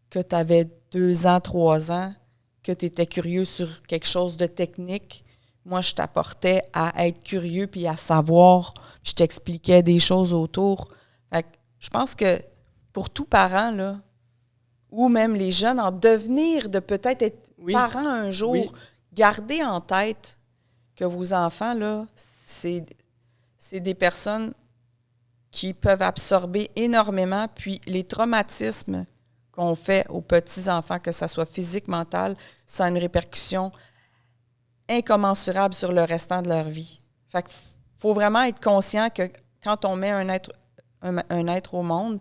que tu avais 2 ans, 3 ans, que tu étais curieux sur quelque chose de technique. Moi, je t'apportais à être curieux puis à savoir. Je t'expliquais des choses autour. Fait que je pense que pour tout parent, là, ou même les jeunes, en devenir de peut-être être parents un jour, gardez en tête que vos enfants, là, c'est des personnes qui peuvent absorber énormément, puis les traumatismes qu'on fait aux petits-enfants, que ce soit physique, mental, ça a une répercussion incommensurable sur le restant de leur vie. Fait qu'il faut vraiment être conscient que quand on met un être au monde,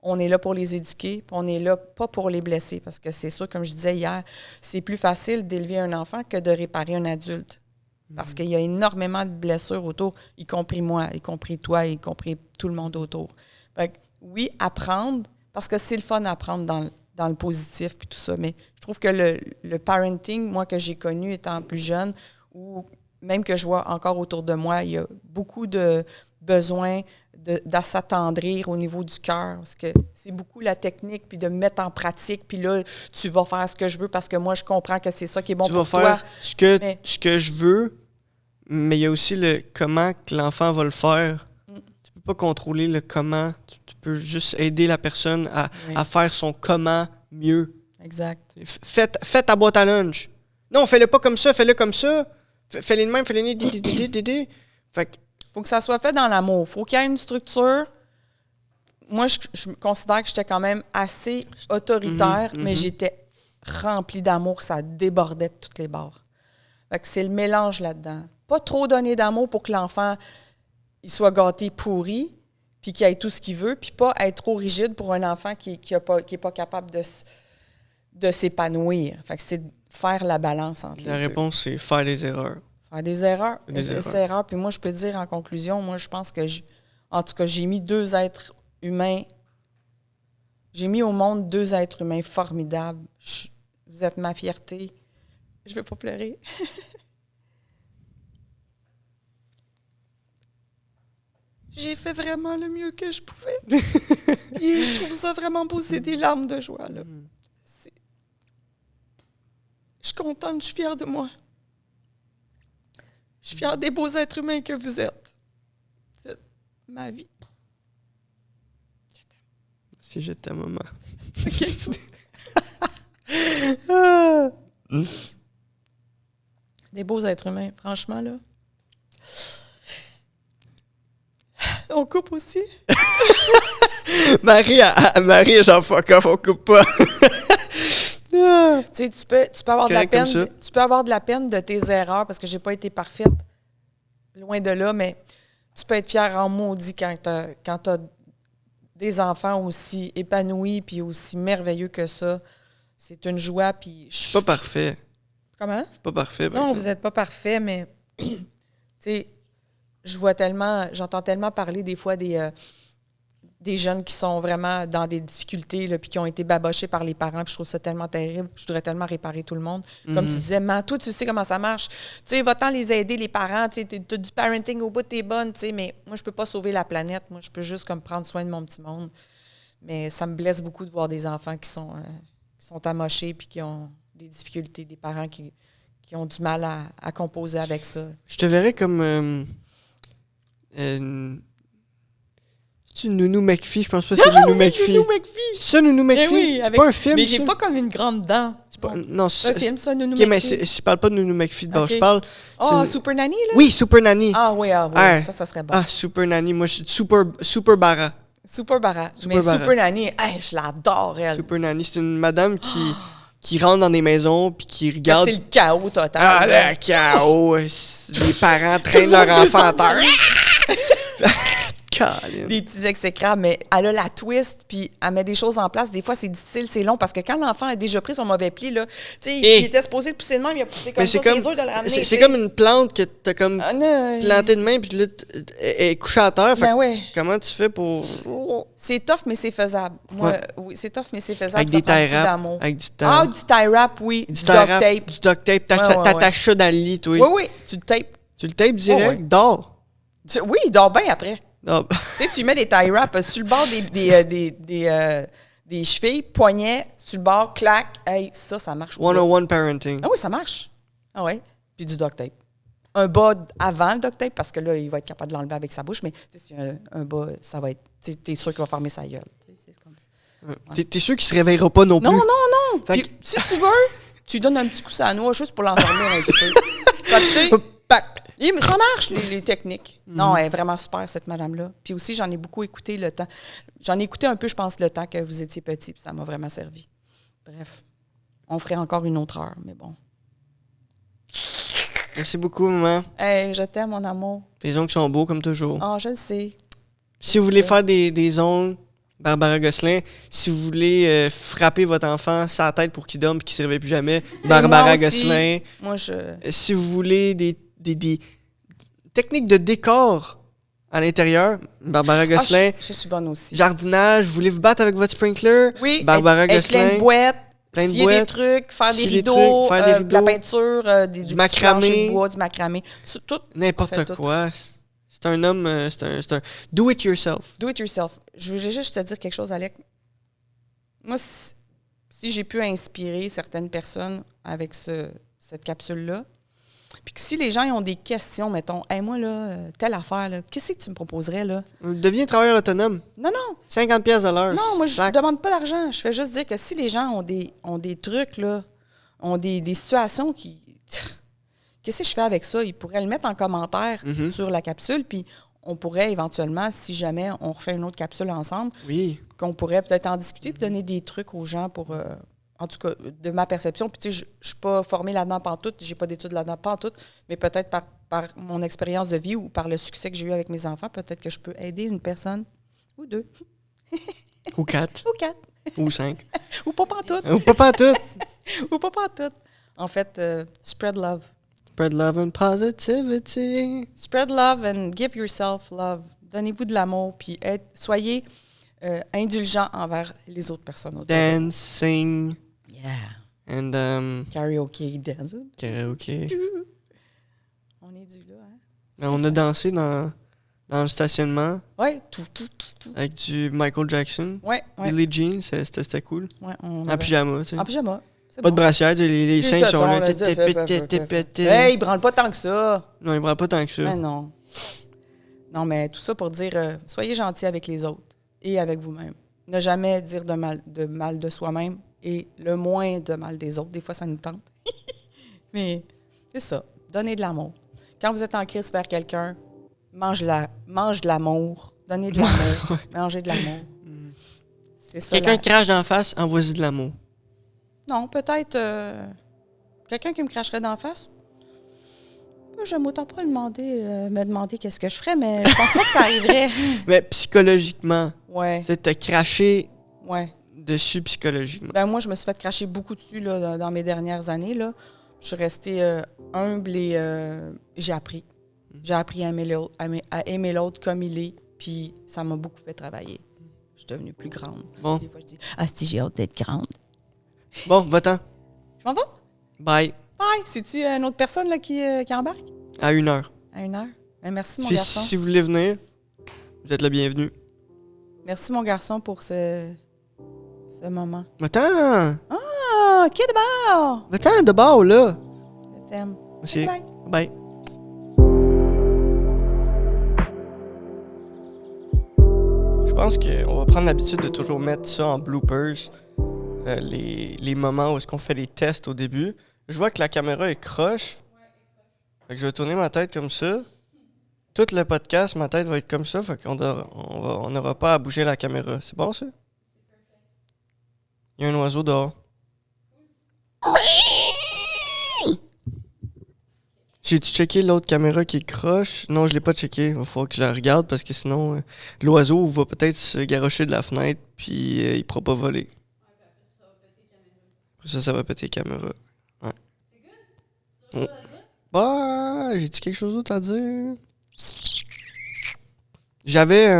on est là pour les éduquer, puis on est là pas pour les blesser, parce que c'est sûr, comme je disais hier, c'est plus facile d'élever un enfant que de réparer un adulte. Parce qu'il y a énormément de blessures autour, y compris moi, y compris toi, y compris tout le monde autour. Fait que, oui, apprendre, parce que c'est le fun d'apprendre dans le positif puis tout ça, mais je trouve que le parenting, moi, que j'ai connu étant plus jeune, ou même que je vois encore autour de moi, il y a beaucoup de besoin de s'attendrir au niveau du cœur, parce que c'est beaucoup la technique, puis de me mettre en pratique, puis là, tu vas faire ce que je veux, parce que moi, je comprends que c'est ça qui est bon pour toi. Tu vas faire ce que je veux, mais il y a aussi le comment que l'enfant va le faire. Tu peux pas contrôler le comment, tu peux juste aider la personne à faire son comment mieux. Exact. Fais ta boîte à lunch. Non, fais-le pas comme ça, fais-le comme ça. Fais-le de même, fais-le de Fait que faut que ça soit fait dans l'amour. Faut qu'il y ait une structure. Moi, je considère que j'étais quand même assez autoritaire, mais j'étais remplie d'amour. Ça débordait de toutes les bords. Fait que c'est le mélange là-dedans. Pas trop donner d'amour pour que l'enfant il soit gâté pourri, puis qu'il ait tout ce qu'il veut, puis pas être trop rigide pour un enfant qui est pas capable de s'épanouir. Fait que c'est de faire la balance entre les deux. La réponse, c'est faire des erreurs. Faire des erreurs. Des erreurs. Puis moi, je peux dire en conclusion, moi, je pense que, en tout cas, j'ai mis 2 êtres humains. J'ai mis au monde 2 êtres humains formidables. Vous êtes ma fierté. Je vais pas pleurer. J'ai fait vraiment le mieux que je pouvais. Et je trouve ça vraiment beau. C'est des larmes de joie, là. Je suis contente, je suis fière de moi. Je suis fière des beaux êtres humains que vous êtes. C'est ma vie. Je t'aime. Si je t'aime, maman. OK. Des beaux êtres humains, franchement, là. On coupe aussi? Marie, genre fuck off, on coupe pas. Tu sais, tu peux avoir de la peine. Tu peux avoir de la peine de tes erreurs parce que j'ai pas été parfaite. Loin de là, mais tu peux être fier en maudit quand t'as des enfants aussi épanouis puis aussi merveilleux que ça. C'est une joie puis... Pas parfait. Comment? Pas parfait. Non, vous n'êtes pas parfait, mais tu sais, j'entends tellement parler des fois des jeunes qui sont vraiment dans des difficultés puis qui ont été babochés par les parents, puis je trouve ça tellement terrible. Je voudrais tellement réparer tout le monde. Comme tu disais, toi, tu sais comment ça marche. Tu sais, va-t'en les aider, les parents. Tu sais, t'as du parenting au bout, t'es bonne, tu sais, mais moi, je peux pas sauver la planète. Moi, je peux juste comme prendre soin de mon petit monde. Mais ça me blesse beaucoup de voir des enfants qui sont amochés puis qui ont des difficultés, des parents qui ont du mal à composer avec ça. Je te verrais comme... C'est Nounou McPhee, je pense pas que c'est Nounou McPhee. Nounou McPhee! C'est ça, Nounou McPhee? Oui, c'est pas un film, mais j'ai pas comme une grande dent. Non, c'est un film, ça, Nounou McPhee. McPhee. Mais je parle pas de Nounou McPhee d'abord, je parle... Super Nanny, là? Oui, Super Nanny. Ah oui, ça serait bon. Ah, Super Nanny, moi, je suis Super Bara. Super Bara. Super Mais Bara. Super Nanny, hey, je l'adore, elle. Super Nanny, c'est une madame qui rentre dans des maisons puis qui Là, regarde. c'est le chaos total. Ah, là. le chaos! Les parents traînent leur enfant à terre. Colin. Des petits exécrables, mais elle a la twist, puis elle met des choses en place. Des fois, c'est difficile, c'est long, parce que quand l'enfant a déjà pris son mauvais pli, là, tu sais, il était supposé de pousser de même, il a poussé comme Mais ça, c'est dur de le ramener. c'est comme une plante que t'as comme Ah, non, plantée de main puis là, elle est couchée à terre. Fait ben que ouais. comment tu fais pour... C'est tough, mais c'est faisable. Moi, Ouais. oui, c'est tough, mais c'est faisable. Avec ça des prend tie beaucoup wraps. d'amour. Avec du Ah, du tie wrap, oui. Du tie duct wrap, tape. du duct tape. Ouais, ouais, T'attaches ça dans le lit, toi. Oui, oui, tu le tapes. Tu le tapes direct, Ouais, ouais. dors. Oui, il dort bien après. Ah, Tu sais, tu mets des tie wraps sur le bord des chevilles, poignets, sur le bord, clac. Hey, ça marche. 101 parenting. Ah oui, ça marche. Ah oui. Puis du duct tape. Un bas avant le duct tape, parce que là, il va être capable de l'enlever avec sa bouche, mais si un bas, ça va être. T'es sûr qu'il va fermer sa gueule. C'est comme ça. T'es sûr qu'il se réveillera pas non plus? Non, non, non. Fait Puis, si tu veux, tu lui donnes un petit coup à noix juste pour l'endormir un petit peu. Fait que, tu sais, Pac! mais ça marche, les techniques. Non, elle est vraiment super, cette madame-là. Puis aussi, j'en ai beaucoup écouté le temps. J'en ai écouté un peu, je pense, le temps que vous étiez petit, puis ça m'a vraiment servi. Bref, on ferait encore une autre heure, mais bon. Merci beaucoup, maman. Hey, je t'aime, mon amour. Tes ongles sont beaux, comme toujours. Ah, je le sais. Si vous voulez faire des ongles, Barbara Gosselin. Si vous voulez frapper votre enfant sur la tête pour qu'il dorme et qu'il ne se réveille plus jamais, Barbara moi aussi. Gosselin. Moi, je... Si vous voulez des techniques de décor à l'intérieur, Barbara Gosselin. je suis bonne aussi. Jardinage, vous voulez vous battre avec votre sprinkler? Oui, Barbara être Gosselin. plein de boîtes, Plein de scier boîtes, des trucs, faire des scier des rideaux, trucs, faire des de la rideaux, peinture, du macramé. plancher de bois, du macramé. Tout. N'importe On fait tout. quoi. C'est un homme, c'est un do it yourself. Do it yourself. Je voulais juste te dire quelque chose, Alec. Moi, si j'ai pu inspirer certaines personnes avec cette capsule-là, puis que si les gens ils ont des questions, mettons, hey, moi, là, telle affaire, là, qu'est-ce que tu me proposerais, là? Deviens travailleur autonome. Non, non. 50$ de l'heure. Non, moi, je ne demande pas d'argent. Je fais juste dire que si les gens ont des trucs, là, ont des situations qui... Qu'est-ce que je fais avec ça? Ils pourraient le mettre en commentaire sur la capsule, puis on pourrait éventuellement, si jamais on refait une autre capsule ensemble, Oui. qu'on pourrait peut-être en discuter puis donner des trucs aux gens pour... en tout cas, de ma perception. Puis, tu sais, je ne suis pas formée là-dedans pantoute, j'ai pas d'études là-dedans pantoute, mais peut-être par mon expérience de vie ou par le succès que j'ai eu avec mes enfants, peut-être que je peux aider une personne ou deux. Ou 4. Ou quatre. Ou 5. Ou pas pantoute. Ou pas pantoute. Ou pas pantoute. En fait, spread love. Spread love and positivity. Spread love and give yourself love. Donnez-vous de l'amour, puis soyez indulgents envers les autres personnes autour. Dancing. Yeah. And Karaoke, dancing. karaoke. On est dû là, hein? On a dansé dans le stationnement Ouais, tout. avec du Michael Jackson. Ouais. Billie Jean, c'était cool. Ouais, En pyjama, tu sais. En pyjama. C'est Pas bon. de brassière, tu sais, les seins qui sont là. Hey, il branle pas tant que ça. Non, il ne pas tant que ça. Mais non. Non, mais tout ça pour dire, soyez gentils avec les autres et avec vous-même. Ne jamais dire de mal de soi-même et le moins de mal des autres. Des fois, ça nous tente. Mais c'est ça. Donnez de l'amour. Quand vous êtes en crise vers quelqu'un, mange de l'amour. Donnez de l'amour. Mangez de l'amour. C'est ça. Quelqu'un te crache d'en face, envoie-y de l'amour. Non, peut-être quelqu'un qui me cracherait d'en face. J'aime autant pas me demander qu'est-ce que je ferais, mais je pense pas que ça arriverait. Mais psychologiquement, Ouais, tu sais, t'as craché ouais. dessus psychologiquement. Ben moi, je me suis fait cracher beaucoup dessus là, dans mes dernières années. Là. Je suis restée humble et j'ai appris. J'ai appris à aimer l'autre comme il est, puis ça m'a beaucoup fait travailler. Je suis devenue plus grande. Bon, Des fois, je dis « Ah, si j'ai hâte d'être grande. bon, va-t'en. » Je m'en vais. Bye. Bye. C'est-tu une autre personne là, qui embarque? À 1h. À 1h? Ben, merci, mon Puis garçon. si vous voulez venir, vous êtes le bienvenu. Merci, mon garçon, pour ce moment. Va-t'en. Ah, qui est de bord? Va-t'en de bord, là. Je t'aime. Aussi. Bye. Bye. Je pense qu'on va prendre l'habitude de toujours mettre ça en bloopers, les moments où est-ce qu'on fait les tests au début. Je vois que la caméra est croche. Fait que je vais tourner ma tête comme ça. tout le podcast, ma tête va être comme ça, fait qu'on on n'aura pas à bouger la caméra. C'est bon, ça? Il y a un oiseau dehors. J'ai-tu checké l'autre caméra qui croche? Non, je l'ai pas checké. Il va falloir que je la regarde parce que sinon, l'oiseau va peut-être se garrocher de la fenêtre puis il pourra pas voler. Après ça va péter la caméra. Ouais. Oh. Bah, j'ai-tu quelque chose d'autre à dire? J'avais...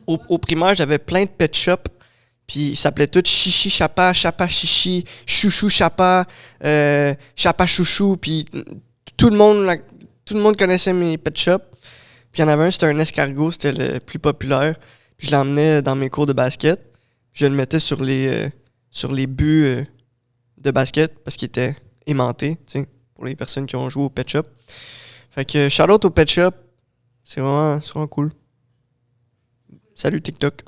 au primaire, j'avais plein de pet shops. Puis ils s'appelaient tous Chichi Chapa, Chapa Chichi, Chouchou Chapa, Chapa Chouchou. Puis tout le monde connaissait mes pet shops. Puis il y en avait un, c'était un escargot, c'était le plus populaire. Puis je l'emmenais dans mes cours de basket. Puis je le mettais sur les buts de basket parce qu'il était aimanté, tu sais, pour les personnes qui ont joué au pet shop. Fait que shout out au pet shop, c'est vraiment cool. Salut TikTok.